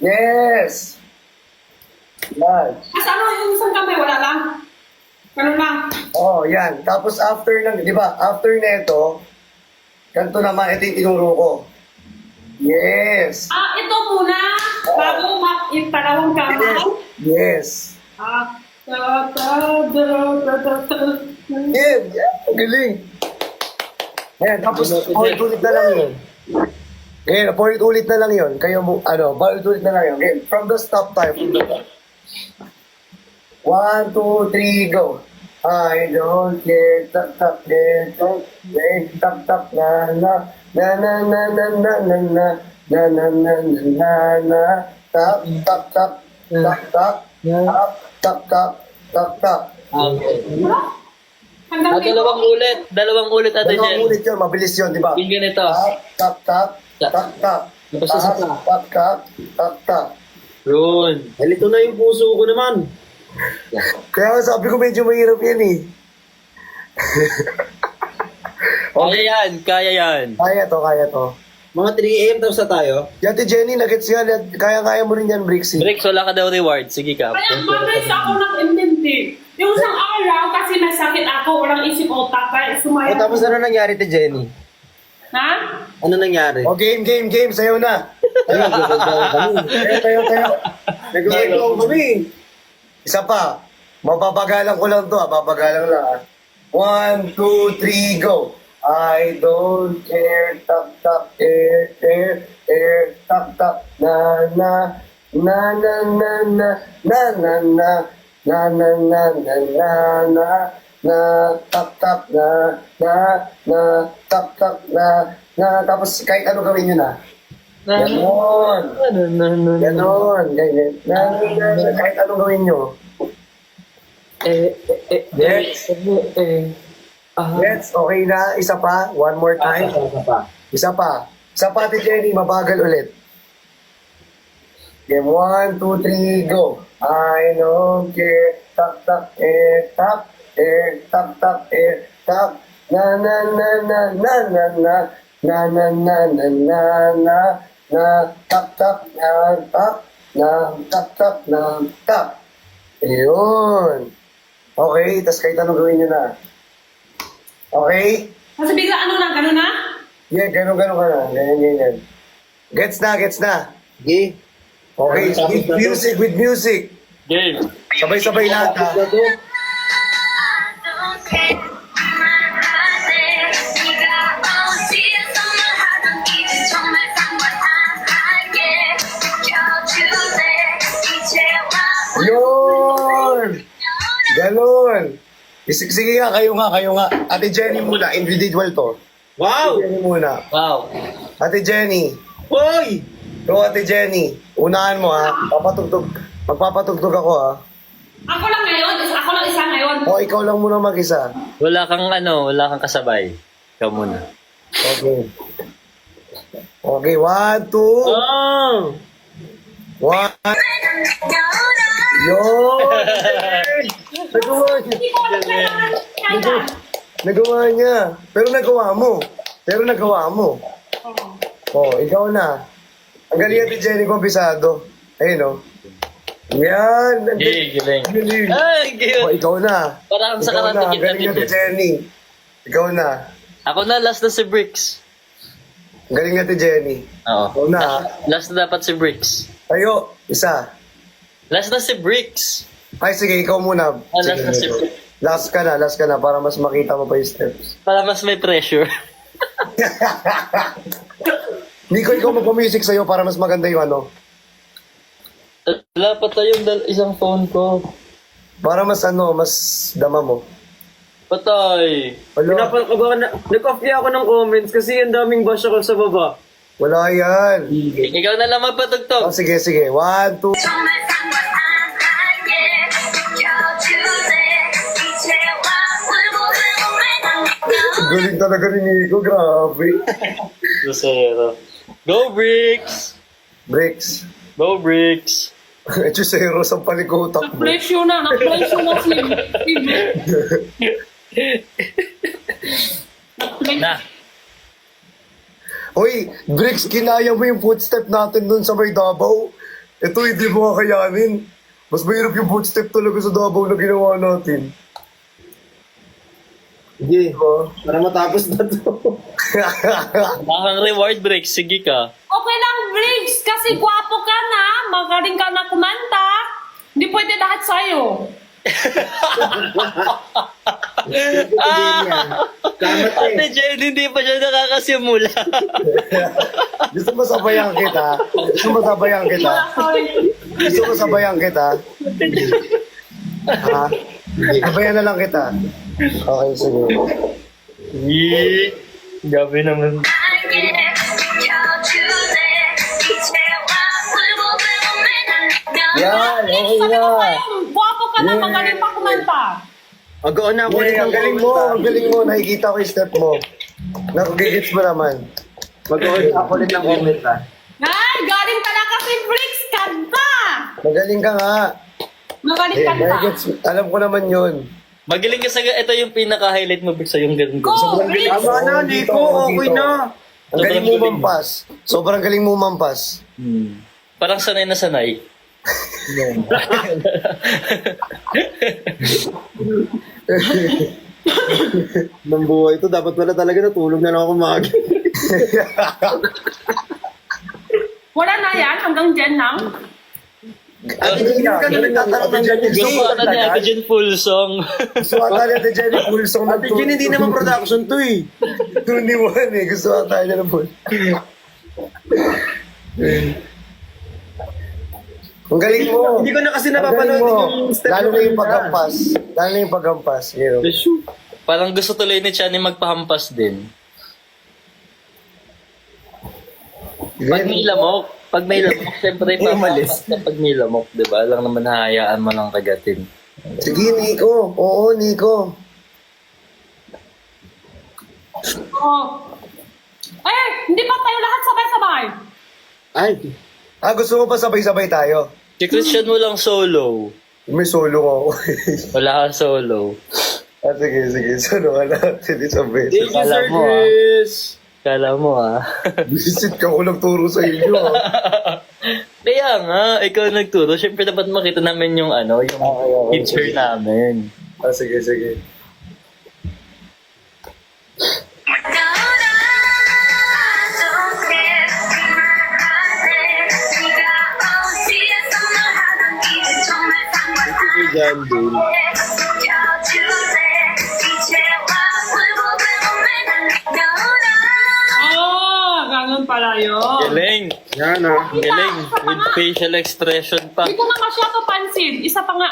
Yes! Yan. As ano yung isang kamay? Wala lang. Ganun lang. Oh, yan. Tapos after ng, di ba, after neto, ganito naman, ito yung tinuro ko. Yes! Ito muna. Bago yung dalawang kamay. Yes! Ah. Yeah, ang galing. Ayan, tapos ulit na lang yun. Okay, paulit-ulit na lang yun. Kayo mo, paulit-ulit na lang yun. Okay, from the stop tayo. From the top. 1, 2, 3, go. I don't care, tap, tap, care, tap, tap, tap, na, na, na, na, na, na, na, na, na, na, na, na, na, na, na, tap, tap, tap, tap, tap, tap, tap, tap, tap, tap. Hanggang dito. Dalawang ulit Ate Jen. Dalawang ulit yun, mabilis yun, di ba? Yung ganito. Tap, tap, tap, tap, tap, Tapos isa pa. tap, tap, tap, tap. Yun. Halito na yung puso ko naman. Kaya sabi ko medyo mahirap yan eh. Kaya yan, kaya yan. Kaya to. Mga 3 AM tapos na tayo. Yate Jenny, nagets nga, kaya mo rin yan, Brixie. Bricks, wala ka daw reward. Sige ka. Kaya mabilis ako nag-intindi. Yung isang araw, kasi may sakit ako, walang isip otak, kaya sumaya. Tapos ano nangyari kay Jenny? Ha? Ano nangyari? O game, sayo na. Tayo. Nag-go kami. Isa pa. Mapapagalang ko lang to, papagalang lang. 1, 2, 3, go. I don't care, tap, tap, air, tap, tap, na, na, na, na, na, na, na, na, na, na, na, na, na, na, na, na, tap, tap, na, tap, tap, na, tapos kahit ano gawin nyo na. Ganon. Ganon. Ganyan. Kahit ano gawin nyo. Yes. Yes, okay na. Isa pa. One more time. Isa pa. Isa pa, Ate Jenny. Mabagal ulit. Game 1, 2, 3, go. I don't care. Tap, tap, air, tap, tap, air, tap. Na, na, na, na, na, na, na. Na, na, na, na, na, na. Na, tap, tap, na, tap. Na, tap, tap, na, tap. Ayun. Okay, tas kahit anong gawin nyo na. Okay? Kasi bigla ano na, gano'n na? Yeah, gano'n ka na. Ganyan. Gets na. Okay. Okay, with music. Game. Sabay-sabay lahat ha. Yun! Ganon! Sige nga, kayo nga. Ate Jenny muna, individual to. Wow! Jenny muna. Wow. Ate Jenny. Hoy! Go, Ate Jenny. Unahan mo ha. Magpapatugtog ako ha. Ako lang ngayon, ako lang isa ngayon. O, ikaw lang muna mag-isa. Wala kang kasabay. Ikaw muna. Okay. Okay, 1, 2, Oh! 1. Yun! Nagawa niya. Hindi ko alam kailangan kaya. Nagawa niya. Pero nagawa mo. Oh, ikaw na. Ang galing Ate Jenny kumpisado. Ayun o. Yan. Galing. Galing. Ay, Oh, galing. ikaw na. Parang sa Ikaw na. karate kid Galing Ate natin. Jenny. Ikaw na. Ako na, last na si Bricks. Galing Ate Jenny. Oo. Ikaw na. Last na dapat si Bricks. Tayo. Isa. Last na si Bricks. Ay, sige. Ikaw muna. Last na si Sige. Bricks. Last ka na para mas makita mo pa yung steps. Para mas may pressure. Nico, ikaw magpa-music sa'yo para mas maganda yung ano. Wala pa tayong isang phone ko. Para mas mas dama mo. Patay. Wala, Nag-copy ako ng comments kasi ang daming bash ako sa baba. wala yan. Ikaw na lang magpatugtog. Oh, sige. 1, 2. Galing talaga ni Nico, grabe. Lucero. Go Bricks! Bricks. Go Bricks! Chusero sa palikutak mo. Na-pressure na si Na. Hoy, Bricks, kinaya mo yung footstep natin dun sa may Davao. Ito, hindi mo kakayanin. Mas mahirap yung footstep talaga sa Davao na ginawa natin. Sige. Diba? Para matapos na to. Bakang reward Bricks. Sige ka. Okay lang, Briggs, kasi gwapo ka na, magaling ka na kumanta. Hindi pwede lahat sa'yo. Ate Jen, hindi pa siya nakakasimula. Gusto mo sabayan kita? Gusto mo sabayan kita? Gusto mo sabayan kita? Ha? Sabayan na lang kita. Okay, sige. Gabi naman. Yan, okay Sabi na. ko kayo, guwapo ka na, Yeah. magaling pa kumanta. Mag-on na ako ulit Yeah, ng ang galing mo, ang galing mo. Nakikita ko yung step mo. Nakagigits mo naman. Mag-on na ako ulit ng comment ha. Ay, galing talaga si Bricks, kanta! Magaling ka nga. Magaling Eh, kanta. nakigits. Alam ko naman yun. Magaling ka sa... Ito yung pinaka-highlight mo, Big, sa yung ganun. Go, Bricks! Tama na, Nico. Okay na. Ang galing mo mampas. Sobrang galing mo mampas. Parang sanay na sanay. Ng buhay ito, dapat pala talaga natulog na lang ako maaga. Wala na yan, hanggang dyan lang. Ate Gina, Ka na nagtatanong ng ganyan. Gusto ata ni Ate Jen full song. Gusto ata niya Ate Jenny full song ng Ate Jen, hindi naman production to eh. 2-1 eh. Gusto ata niya ng full. Ang galing mo. Hindi ko na kasi Ang napapanood galing mo. yung step Lalo na mo yung kanina. paghampas. Lalo na yung paghampas. You know? Parang gusto tuloy ni Chani magpahampas din. Pag may lamok, siyempre papahampas ka pag may lamok, di ba? Lang naman hahayaan mo lang kagatin. Sige, Nico. Oo, Nico. Oh. Eh, hindi pa tayo lahat sabay-sabay. Ay, Gusto mo pa sabay-sabay tayo? Si Christian mo lang solo. May solo ako. Wala ka solo. Sige. Solo ka na. Sige, sabay. thank you, Kala Sir mo, ah. Chris. Kala mo Visit ka ko nagturo sa inyo. Kaya nga, ikaw nagturo. Siyempre dapat makita namin yung yung teacher namin. Sige. Jan Dale. Oh, ganun pala yun. Galing. Yan ah. Galing. With facial expression pa. Hindi ko na masyado pansin. Isa pa nga.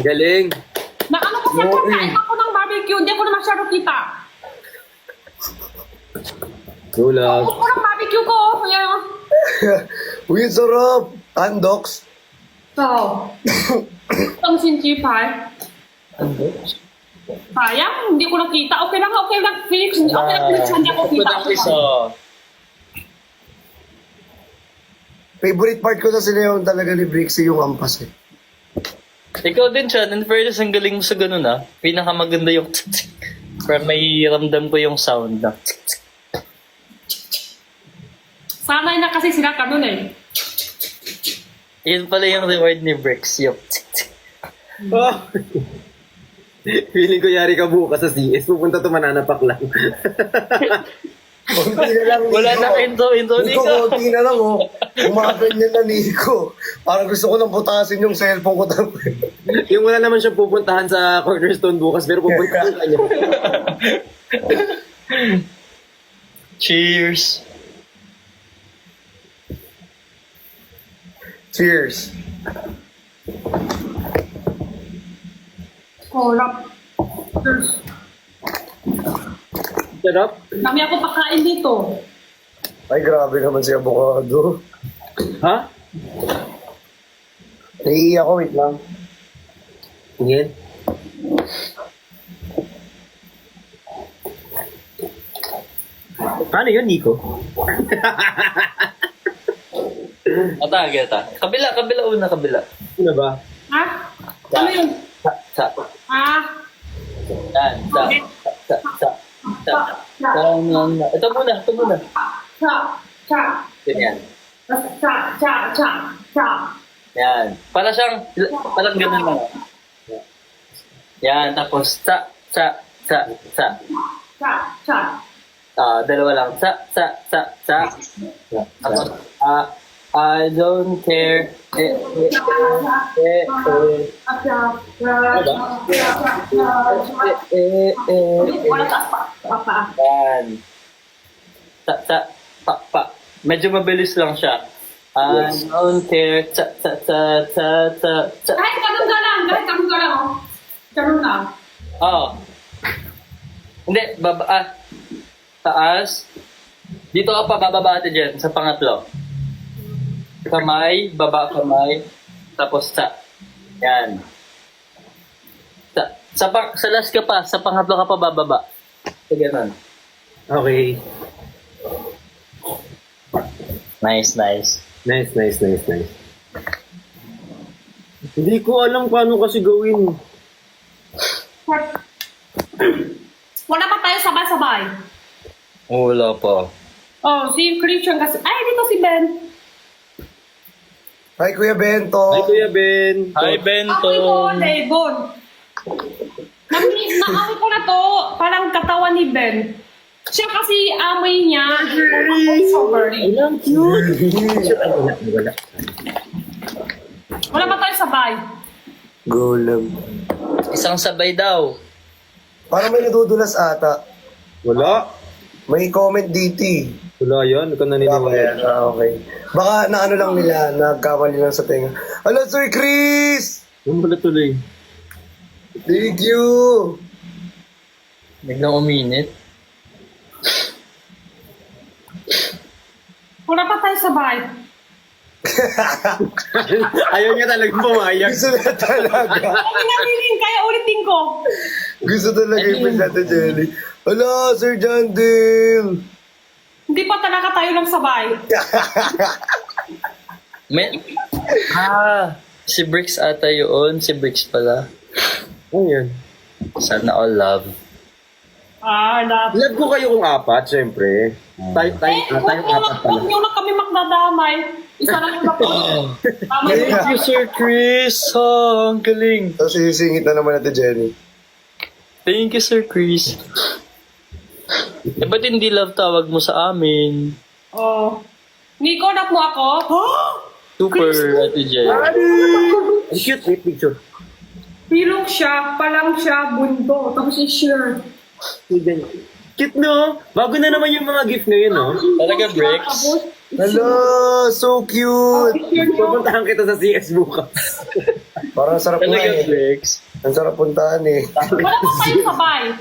Galing. Na ano kasi pagkain ako ng barbecue, hindi ko na masyado kita. Tulog. Ako ng barbecue ko. Ayan. Uy, sarap. Andox. So, itong sinchipay. Sayang, hindi ko nakita. Okay lang, Felix. Okay lang, Felix. Hindi ako kita. Ito isa. Favorite part ko sa Sineon talaga ni Brixie yung ampas eh. Ikaw din, Chan. In fairness, ang galing mo sa ganun, ah. Pinakamaganda yung para may ramdam ko yung sound na. Sanay na kasi sila kanun eh. Yun pala yung reward ni Brix. Yung Oh. Feeling ko yari ka bukas sa CS. Pupunta to mananapak lang. Konti na lang, wala Nico. na intro, Nico, Nico. konti na lang oh. Umaganyan na, Nico. Parang gusto ko nang putasin yung cellphone ko. Yung wala naman siya pupuntahan sa Cornerstone bukas, pero pupuntahan ka niya. Cheers. Cheers. Kolap. Sarap. Kami ako pakain dito. Ay, grabe naman si Avocado. Ha? Naiiyak ko, wait lang. Tingin. Ano yun, Nico? Ata. Kabila una, kabila. Ano ba? Ha? Ano yun? Sa. Ah? Yan, sa. Ito muna. Cha. Ganyan. Cha. Yan. Parang ganun lang. Yan, tapos sa. Cha. Dalawa lang. Sa. Tapos, I don't care. Wala taas pa. Yan. Pa. Medyo mabilis lang siya. I don't care. Kahit ganun ka lang. Oh. Ganun lang. Oh. Hindi, taas. Dito ka pa bababa ate Jen, sa pangatlo. Kamay, baba kamay, tapos Yan. Sa last ka pa, sa pangatlo ka pa bababa. So, ganun. Okay. Nice. Nice. Hindi ko alam paano kasi gawin. Wala pa tayo sabay-sabay. Wala pa. Oh, si Christian kasi. Ay, dito si Ben. Hi, Kuya Bento. Hi, Kuya Ben. Hi, Bento. Amoy ko, Devon. Naamoy ko na to. Parang katawan ni Ben. Siya kasi amoy niya. Strawberry. Ilang cute. Wala. Wala pa tayo sabay. Go lang. Isang sabay daw. Parang may nadudulas ata. Wala. May comment dito eh. Wala yan. Hindi ka naniniwala. Okay. Baka na ano lang nila, nagkamali lang sa tenga. Hello, Sir Chris! Yung pala tuloy. Thank you! Biglang uminit. Wala pa tayo sabay. Ayaw niya talagang pumayag. Gusto na talaga. Okay na, kaya ulitin ko. Gusto talaga yung Presenta Jelly. Hello, Sir John Dale! Hindi pa talaga tayo lang sabay. Si Bricks ata yun. Si Bricks pala. Ano yan? Sana all love. Love. Love ko kayo kung apat, syempre. Tayo apat pala. Huwag nyo na kami magdadamay. Isa lang yung ako. Tama yun. Thank you, Sir Chris. Oh, ang galing. Tapos sisingit na naman natin Jenny. Thank you, Sir Chris. Ba't hindi love tawag mo sa amin? Oh. Nico, anak mo ako? Super, Ate Jen. Ang cute. Wait, picture. Pilong siya, palang siya, bundo. Tapos yung shirt. Cute, no? Bago na naman yung mga gift ngayon, no? Talaga, Bricks? Hello! So cute! Pupuntahan kita sa CS bukas. Parang sarap nga Talaga, eh. Bricks? Ang sarap puntahan eh. Wala pa tayo sabay.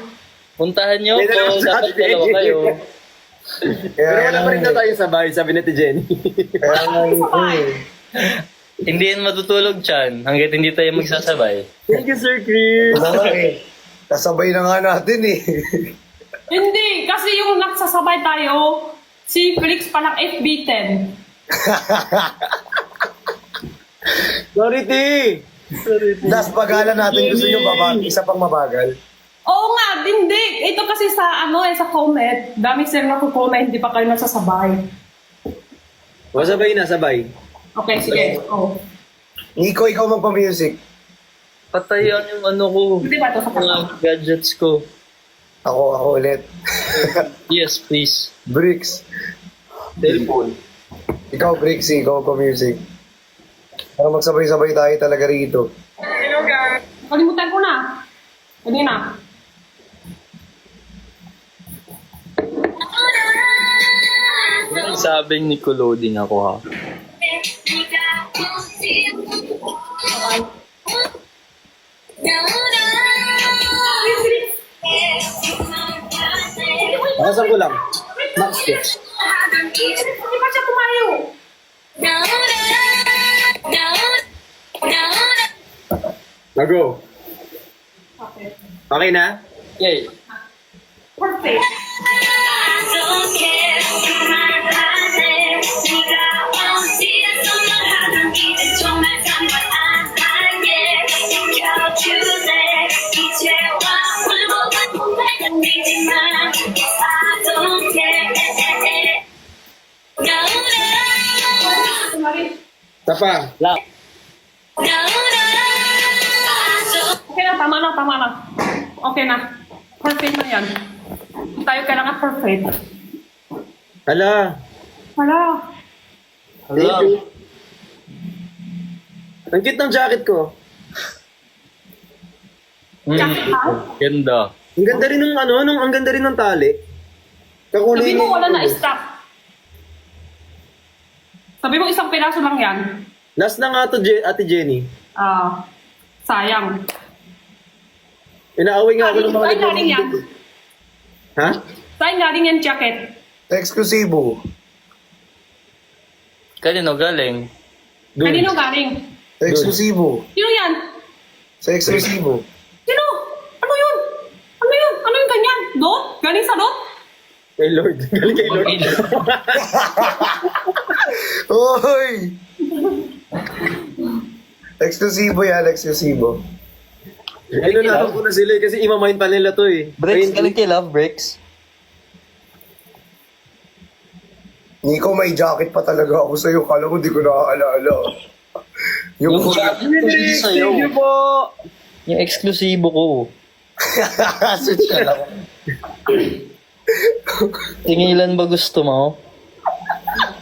Puntahan niyo May ko. dalawa sa Dapat atin, dalawa Jenny. kayo. Kaya Pero wala pa rin na tayo sabay, sabi ni Jenny. Kaya nga yun Sabay. eh. Hindi yan matutulog, Chan. Hanggat hindi tayo magsasabay. Thank you, Sir Chris. Wala nga eh. Kasabay na nga natin eh. Hindi, kasi yung nagsasabay tayo, si Felix palang FB10. Sorry, T. Last pagala natin gusto nyo isa pang mabagal. Oo nga, hindi. Ito kasi sa sa comment. Dami silang naku-comment, hindi pa kayo nasasabay. O, sabay na, sabay. Okay, sige. Oh. Nico, ikaw magpa-music. Patayan yung ano ko. Hindi ba ito sa Mga gadgets ko. Ako ulit. Yes, please. Bricks. Telephone. Ikaw, Brixie, ikaw magpa-music. Para magsabay-sabay tayo talaga rito. Hello, guys. Kalimutan ko na. Kanina. Sabing Nickelodeon ako ha. Nakasan ko lang. Max ko. Hindi pa siya tumayo. Nago. Okay. Okay na? Yay. Perfect. Tapa. Love. Okay na, tama na. Okay na. Perfect na yan. Tayo kailangan perfect. Hala. Wala. Thank you. Ang cute ng jacket ko. Jacket ha? Ganda. Ang ganda rin ng ang ganda rin ng tali. Kakulay Sabi mo wala na niya. stock. Sabi mo isang piraso lang yan. Last na nga to, Ate Jenny. Sayang. Inaaway nga ako ng mga Saan galing yan? Ha? Saan galing yan jacket? Eksklusibo. Kanino galing? Kanino galing? Eksklusibo. Sino yan? Sa eksklusibo. Sino? Ano yun? Ano yun? Ano yung ganyan? Dot? Galing sa dot? Kay Lord. Galing kay Lord. Hoy! Eksklusibo yan, eksklusibo. Ano na ako na sila kasi imamain pa nila to eh. Breaks, galing kay Love Breaks. Nico, may jacket pa talaga ako sa'yo. Kala ko di ko naaalala. Yung jacket ko din Thank sa'yo. you po. Yung eksklusibo ko. Switch ka lang. Tingilan ba gusto mo?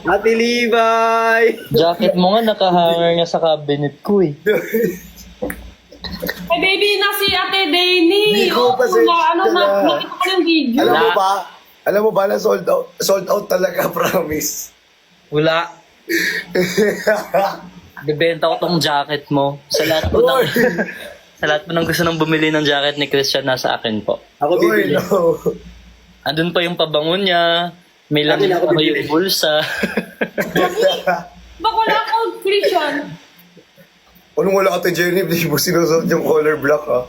Ate Levi. Jacket mo nga nakahanger nga sa cabinet ko eh. Ay, baby, na si Ate Denny. Nico, pasensya Ano na, na. nakita ko yung video. Alam mo ba na sold out talaga, promise. Wala. Bebenta ko tong jacket mo. Sa lahat po ng, sa lahat po ng gusto nang bumili ng jacket ni Christian, nasa akin po. Ako Uy, bibili. no. Andun pa yung pabango niya. May lamin Akin ako pa bibili. yung bulsa. Bak wala akong Christian. Anong wala ka Jenny? Di mo sinusuot yung color black, ha?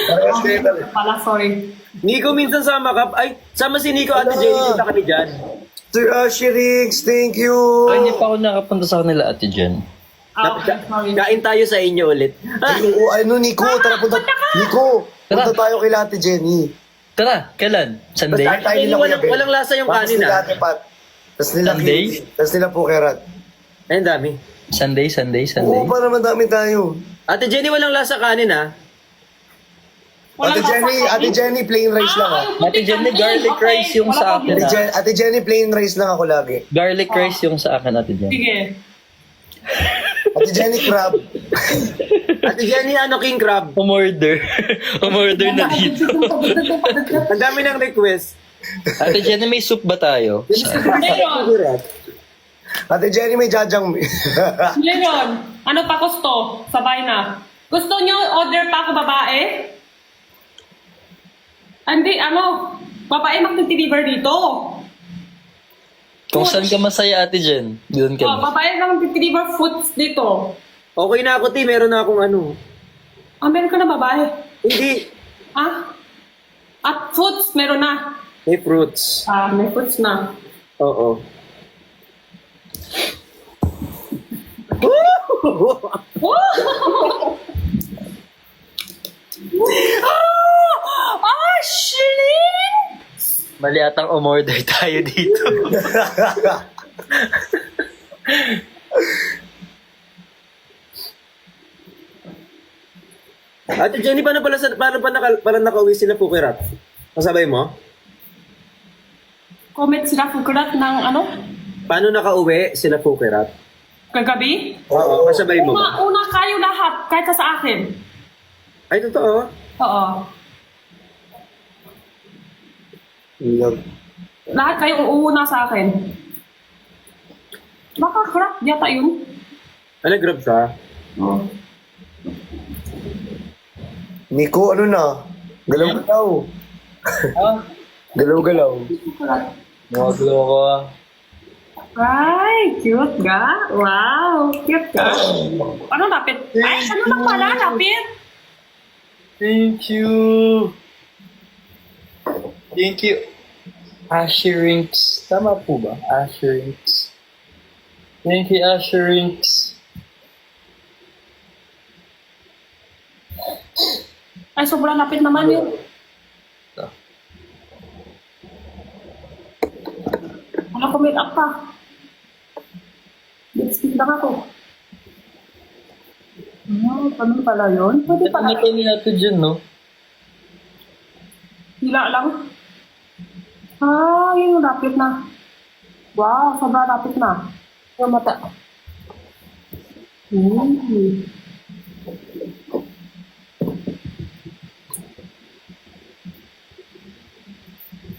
Parehas kayo talaga. Pala, sorry. Nico, minsan sama ka. Ay, sama si Nico, Ate Jenny. Punta kami dyan. Sir Ashy Riggs, thank you! Ay, hindi pa ako nakapunta sa kanila, Ate Jen. Okay, sorry. Kain tayo sa inyo ulit. Ano, Nico? Tara, punta. Nico, punta tayo kay Ate Jenny. Tara, kailan? Sunday? Basta tayo nila walang, Kuya Ben. walang lasa yung Tapos kanin nila ah. Ate Pat. Tapos nila Sunday? Tapos nila Pukerat. Ay, ang dami. Sunday. Oo, para madami tayo. Ate Jenny, walang lasa kanin ah. Ate Jenny, plain rice lang, ha? Ate Jenny, garlic rice yung sa akin. Ate Jenny, plain rice lang ako lagi. Garlic rice yung sa akin, Ate Jen. Sige. Ate Jenny, crab. Ate Jenny, king crab. Umorder. Umorder na dito. Ang dami ng request. Ate Jenny, may soup ba tayo? Meron. Ate Jenny, may jajang. Meron. Ano pa gusto? Sabay na. Gusto nyo order pa ako babae? Hindi, babae magti-deliver dito. Kung saan ka masaya, Ate Jen, doon ka. Babae lang magti-deliver foods dito. Okay na ako, Ti. Meron na akong ano. Meron ka na babae? Hindi. At foods, meron na. May fruits. May foods na. Oo. Ashley! Mali atang umorder tayo dito. Ate Jenny, paano pala nakauwi sila Pukerat? Kasabay mo? Comment sila fukurat ng Paano nakauwi sila Pukerat? kagabi. Oo, kasabay mo ba? Una kayo lahat, kahit sa akin. Ay, totoo. Oo. Lahat kayo uuna sa akin. Baka crap yata yun. Grab ka? Oo. Nico, ano na? Galaw-galaw. Galaw-galaw. Maglo ko. Ay, cute ga. Wow, cute ga. Ano lapit? Ay, ano lang pala, lapit? Thank you. Thank you. Asheringks. Tama po ba? Asheringks. Thank you, Asheringks. Ay, sobrang lapit naman yun. Wala ko make up pa. Lipstick lang ako. Ganun pala yun? Pwede pala. Ano ni Ate Jen, no? Hila lang. Yun yung lapit na. Wow, sobrang lapit na. Yung mata.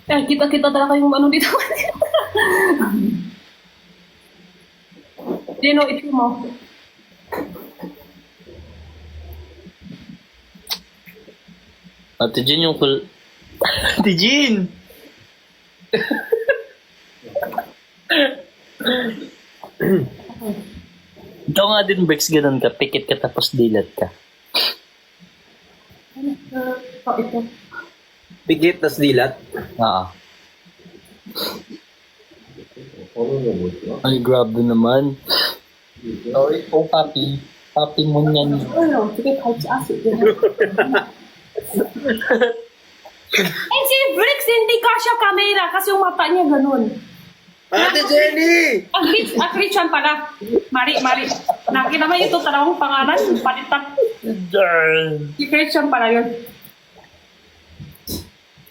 Kita-kita talaga yung ano dito. Dino, ito mo. Ate Jean yung kul... Ate Jean! Ikaw nga din, Bex, ganun ka. Pikit ka tapos dilat ka. Ito. Pigit, tas dilat. Oo. Ay, grabe naman. Sorry po, papi. Papi mo niyan. Ano? Sige, kahit si Asit. Eh, si Brix, hindi kasya camera kasi yung mata niya ganun. Ate Jenny! Christian pala. Mari. Nakita mo ito talawang pangalan. Palitan. Si Christian pala yun.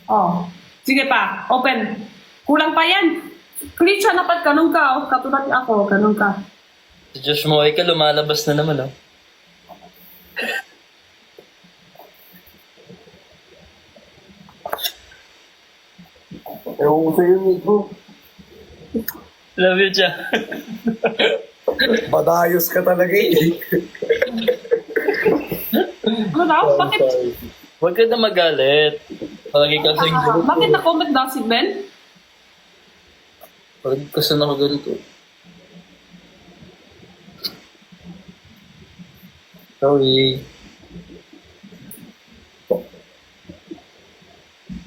Oh. Sige pa. Open. Kulang pa yan. Christian, dapat ganun ka. Oh. Katulad ako. Ganun ka. Si Josh Moy ka, lumalabas na naman, oh. Ewan ko sa'yo, Nico. Love you, Cha. Badayos ka talaga eh. Ano daw? Bakit? Huwag ka na magalit. Palagi ka sa ganito. Bakit na-comment daw si Ben? Palagi ka sa nakaganito. Sorry.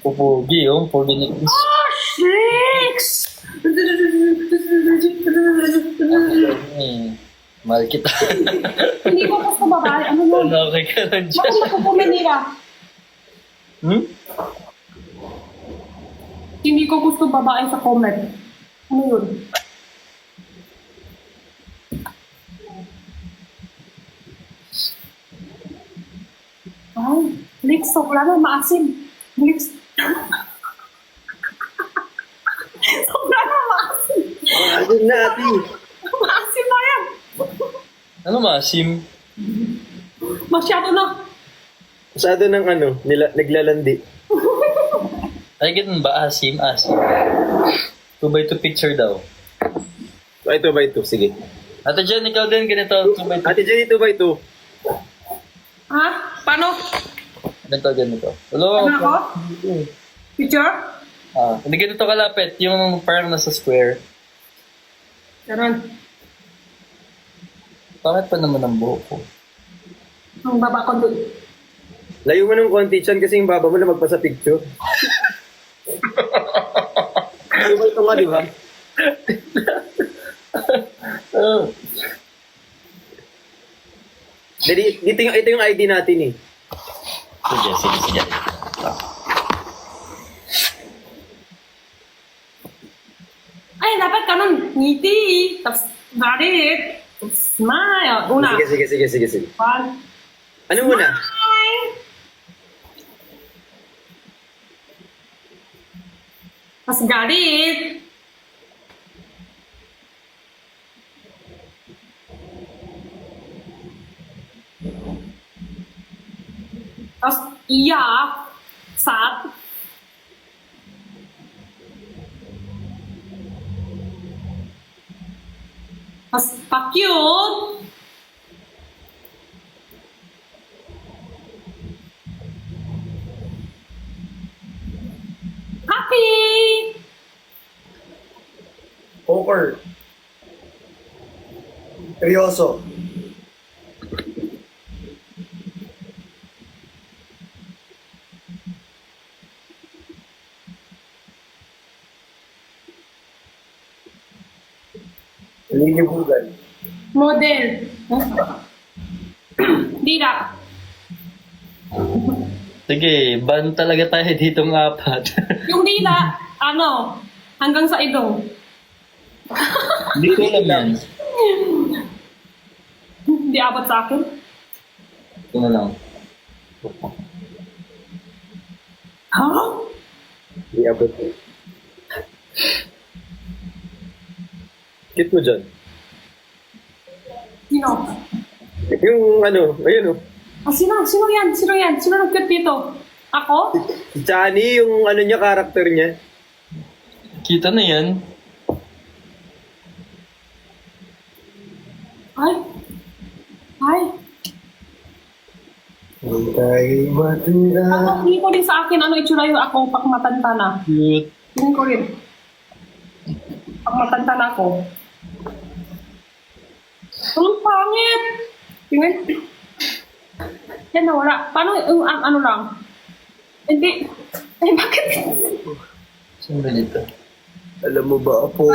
Pupugi, oh. Pupugi ni... Oh, six! Mahal kita. Hindi ko gusto babae. Ano yun? Okay ka lang, Bakit Josh. nakukumin nila? Hindi ko gusto babae sa comment. Ano yun? Ay, Blix, sobra na maasim. Blix. Sobra na maasim. Ano na, ate? Maasim na yan. Ano masim? Masyado na. Masyado ng ano, naglalandi. Ay, ganun ba? Asim. 2x2 picture daw. Ay, 2x2, sige. Ate Jen, ikaw din ganito. 2x2. Ate Jenny, 2x2. Ha? Paano? Ganito. Hello? Ano ako? Picture? Hindi ganito kalapit. Yung parang nasa square. Ganun. Bakit pa naman ang buhok ko? Ang baba ko doon. Layo mo ng konti dyan kasi yung baba mo na magpasa picture. Ano ba ito nga, di ba? Ito yung ID natin eh. Sige. Ay, dapat ka nun. Ngiti. Tapos, galit. Tapos, smile. Una. Sige. One. Ano muna? Smile. Tapos, galit. Tapos, iyak. Sad. Tapos, pa-cute. Happy. Poker. Seryoso. Lilibugan. Model. Dila. Sige, ban talaga tayo ditong apat. Yung dila, ano, hanggang sa idong. Hindi ko alam yan. Hindi abot sa akin. Ito na lang. Ha? Di abot. Cute mo dyan. Sino? Yung ano, ayun oh. Ah, sino? Sino yan? Sino yan? Sino nag-cute dito? Ako? Si Johnny, yung ano niya, karakter niya. Kita na yan. Ay. Ay. Kung tayo'y matanda. Ako, hindi ko din sa akin ano itsura yung ako pag matanda na. Cute. Tingin ko rin. Pag matanda na ako. Ang pangit! Tingin. Yan nawala. Paano yung ano lang? Hindi. Ay, bakit? Saan ba dito? Alam mo ba, Apo?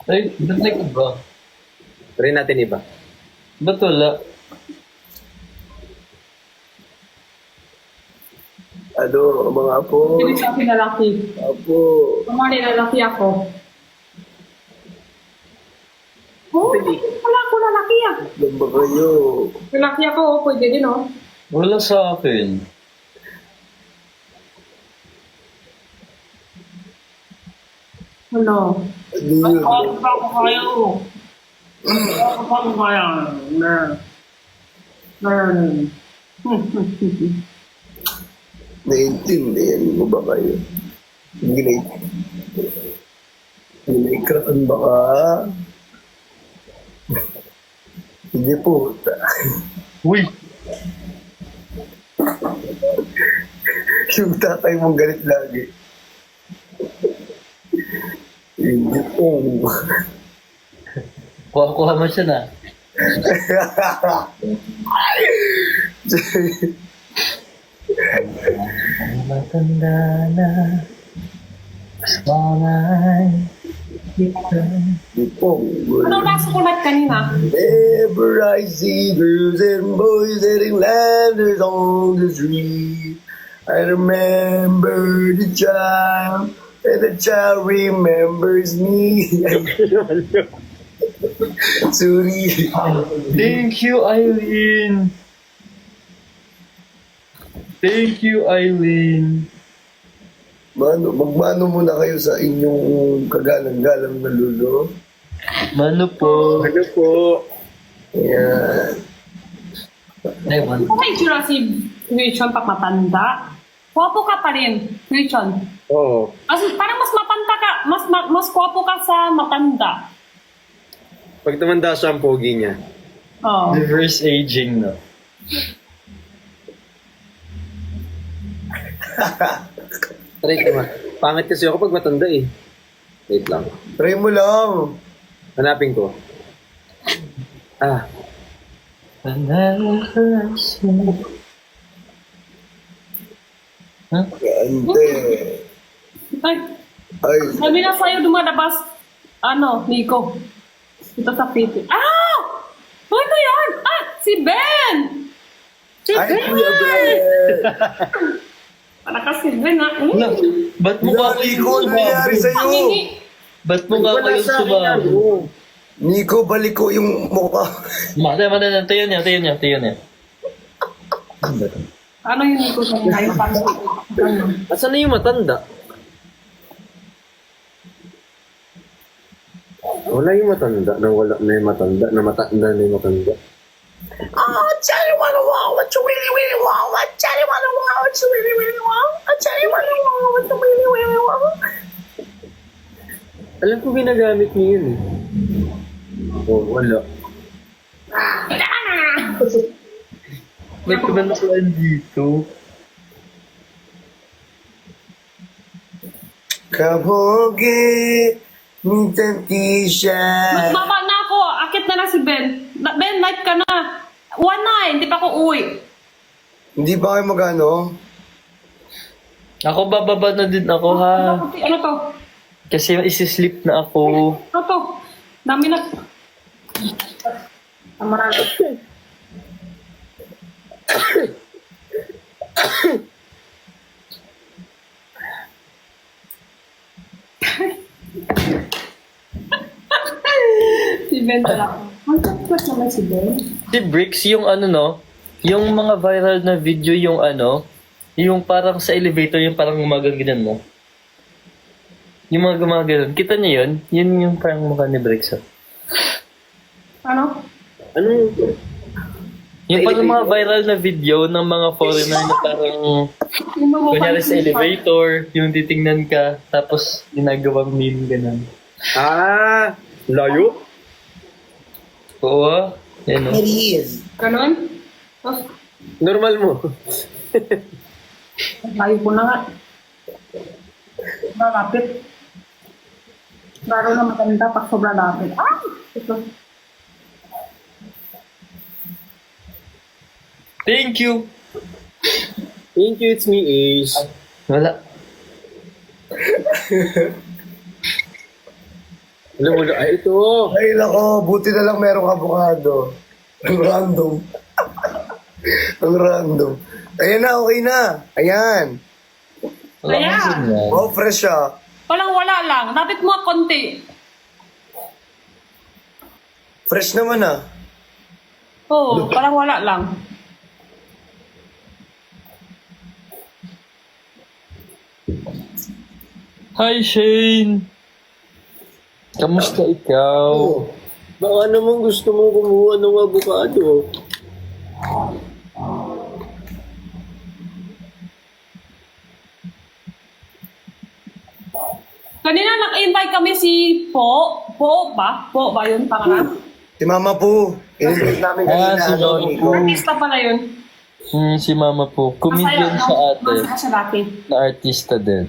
Ay, ba't likod ba? Try natin iba. Ba't wala? Ano, mga Apo? Hindi sa akin lalaki. Apo. Kumari lalaki ako. Oh, wala ako lalaki ah. Alam ba kayo? Lalaki ako, oh, pwede din oh. Wala sa akin. Ano? Ano yun? Ako kayo. Ako kayo. Naiintindihan mo ba kayo? Ginaikraan ba ka? Hindi po. Uy! Yung tatay mong galit lagi. Hindi po. Kuha-kuha mo siya na. Matanda na. Sana'y Hindi po. Ano nasulat kanina? Whenever I see girls and boys setting lanterns on the street, I remember the child, and the child remembers me. Sorry. Thank you, Eileen. Thank you, Eileen. Magmano muna kayo sa inyong kagalang-galang na lulo. Mano po. Ano po? Ayan. Ewan. Ano itsura si Christian pag matanda? Kwapo ka pa rin, Christian. Oo. Kasi parang mas matanda ka, mas kwapo ka sa matanda. Pag tumanda siya ang pogi niya. Oh. Reverse aging na. Try ko ma. Pangit kasi ako pag matanda eh. Wait lang. Try mo lang. Hanapin ko. Ah. Huh? Gante. Ay, Ay, sabi na sa'yo dumadabas, ano, Nico. Ito sa pipi. Ah! Ano ito yan? Ah! Si Ben! Si ay, Ben! Kuya Ben. Para ka si Ben, ha? Wala. Ba't mo ka Nico, ano nangyari sa'yo? Pangingi. Ba't mo ka Wala kayo sa akin sumama? ano. Nico, balik ko yung mukha. Mata, tayo niya. Ano yung Nico sa nila? Yung parang Asan na yung matanda? Wala yung matanda. Wala na yung matanda. Matanda na yung matanda. Oh, Charlie wanna wow, what you really really want? What Charlie wanna wow, what you really really want? What Charlie wanna wow, what you really really want? Alam ko ginagamit niyo yun eh. Oh, wala. Ba't ka ba nakuhaan dito? Kaboge, minsan tisha. Mas baba na ako. Akit na lang si Ben. Ben, night ka na. 1-9. Di pa ako uwi. Hindi ba kayo magano? Ako bababa na din ako ha. Ano to? Kasi isi-sleep na ako. Ano to? Dami na. Marami. Si Ben pala. Ang cute naman si Ben. Si Bricks, yung ano no, yung mga viral na video yung ano, yung parang sa elevator, yung parang gumagaginan mo. Yung mga gumagano'n. Kita niyo yun? Yun yung parang mukha ni Brexit. Ano? Ano? Yung parang mga viral na video ng mga foreigner na parang Yung mga kunyari sa elevator, yung titingnan ka, tapos ginagawang meme ganun. Ah, layo? Oo ah. Yan o. It is. Ganon? Oh, Normal mo. layo ko na nga. Malapit. Laro na maganda pag sobrang lapit. Ah! Ito. Thank you! Thank you, it's me, Ace. Wala. Alam mo na, ay ito. Ay, nako, buti na lang merong avocado. Ang random. Ang random. Ayan na, okay na. Ayan. Wala Ayan. kang ganyan. Oh, fresh ah. Walang wala lang. Dapat mo konti. Fresh naman ah. Oo, parang wala lang. Hi Shane! Kamusta ikaw? Oh, baka naman gusto mong kumuha ng avocado. Kanina nag-invite kami si Po. Po ba yun pangalan? Si Mama po. In-invite namin Ah, kanina. si Lolo Nico. po. Artista pala yun. Si mama po. Comedian Masaya, sa no? ate. Masaya siya dati. Na artista din.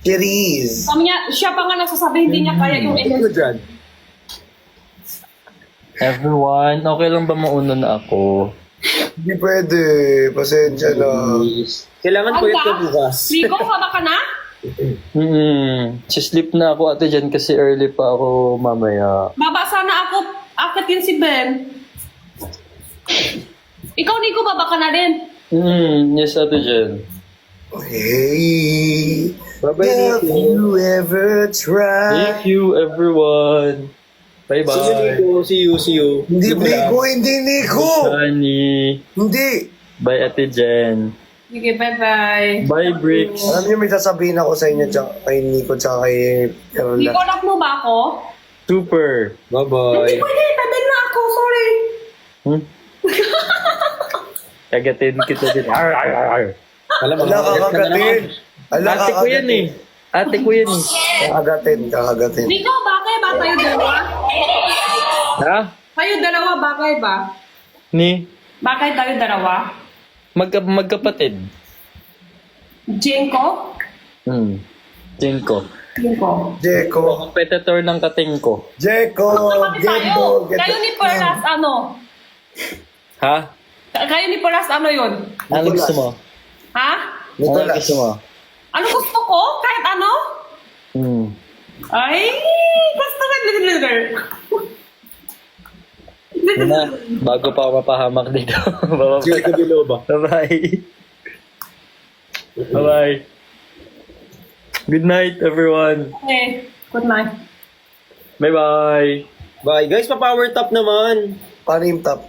Cherise. Sabi niya, siya pa nga nagsasabi, hindi niya kaya yung Ano energy. dyan? Everyone, okay lang ba mauna na ako? Hindi pwede. Pasensya na. Please. Kailangan ko Ano ito ba? bukas. Rico, haba ka na? Sisleep na ako ate dyan kasi early pa ako mamaya. Baba sana ako, akitin si Ben. Ikaw, Nico, baba ka na rin. Yes ate dyan. Hey. Bye-bye, Have Nico. you ever tried? Thank you everyone. See you, Bye-bye. Nico. See you. Hindi Nico lang. Nico, hindi Nico. Honey. Hindi. Bye ate Jen. Sige, bye-bye. Bye Bricks. Alam niyo, may sasabihin ako sa inyo, tsaka kay Nico, tsaka kay Carola. Nico, lock mo ba ako? Super. Hindi Bye-bye. pwede, tabel na ako, sorry. Kagatin kita din. Ar, ar, ar, ar. Alam mo, Ala, kakagatin. Ala, Ate ko yan eh. Ate ko yan eh. Kakagatin. Nico, bakay ba tayo dalawa? Ha? Tayo dalawa, bakay ba? Ni? Bakay tayo dalawa? Magkapatid. Jenko? Cinco. Jenko. Jeko. Competitor ng kating ko. Jeko. Kapatid tayo. Jeko. Kayo ni Perlas, ano? Ha? Kayo ni Perlas, ano yun? Ano gusto mo? Ha? Ano Nicolas. gusto mo? Ano gusto ko? Kahit ano? Ay, gusto ka. Yun na, bago pa ako mapahamak dito. Jacob Biloba. Bye-bye. Bye-bye. Good night, everyone. Okay, good night. Bye-bye. Bye. Guys, pa-power top naman. Paano yung top?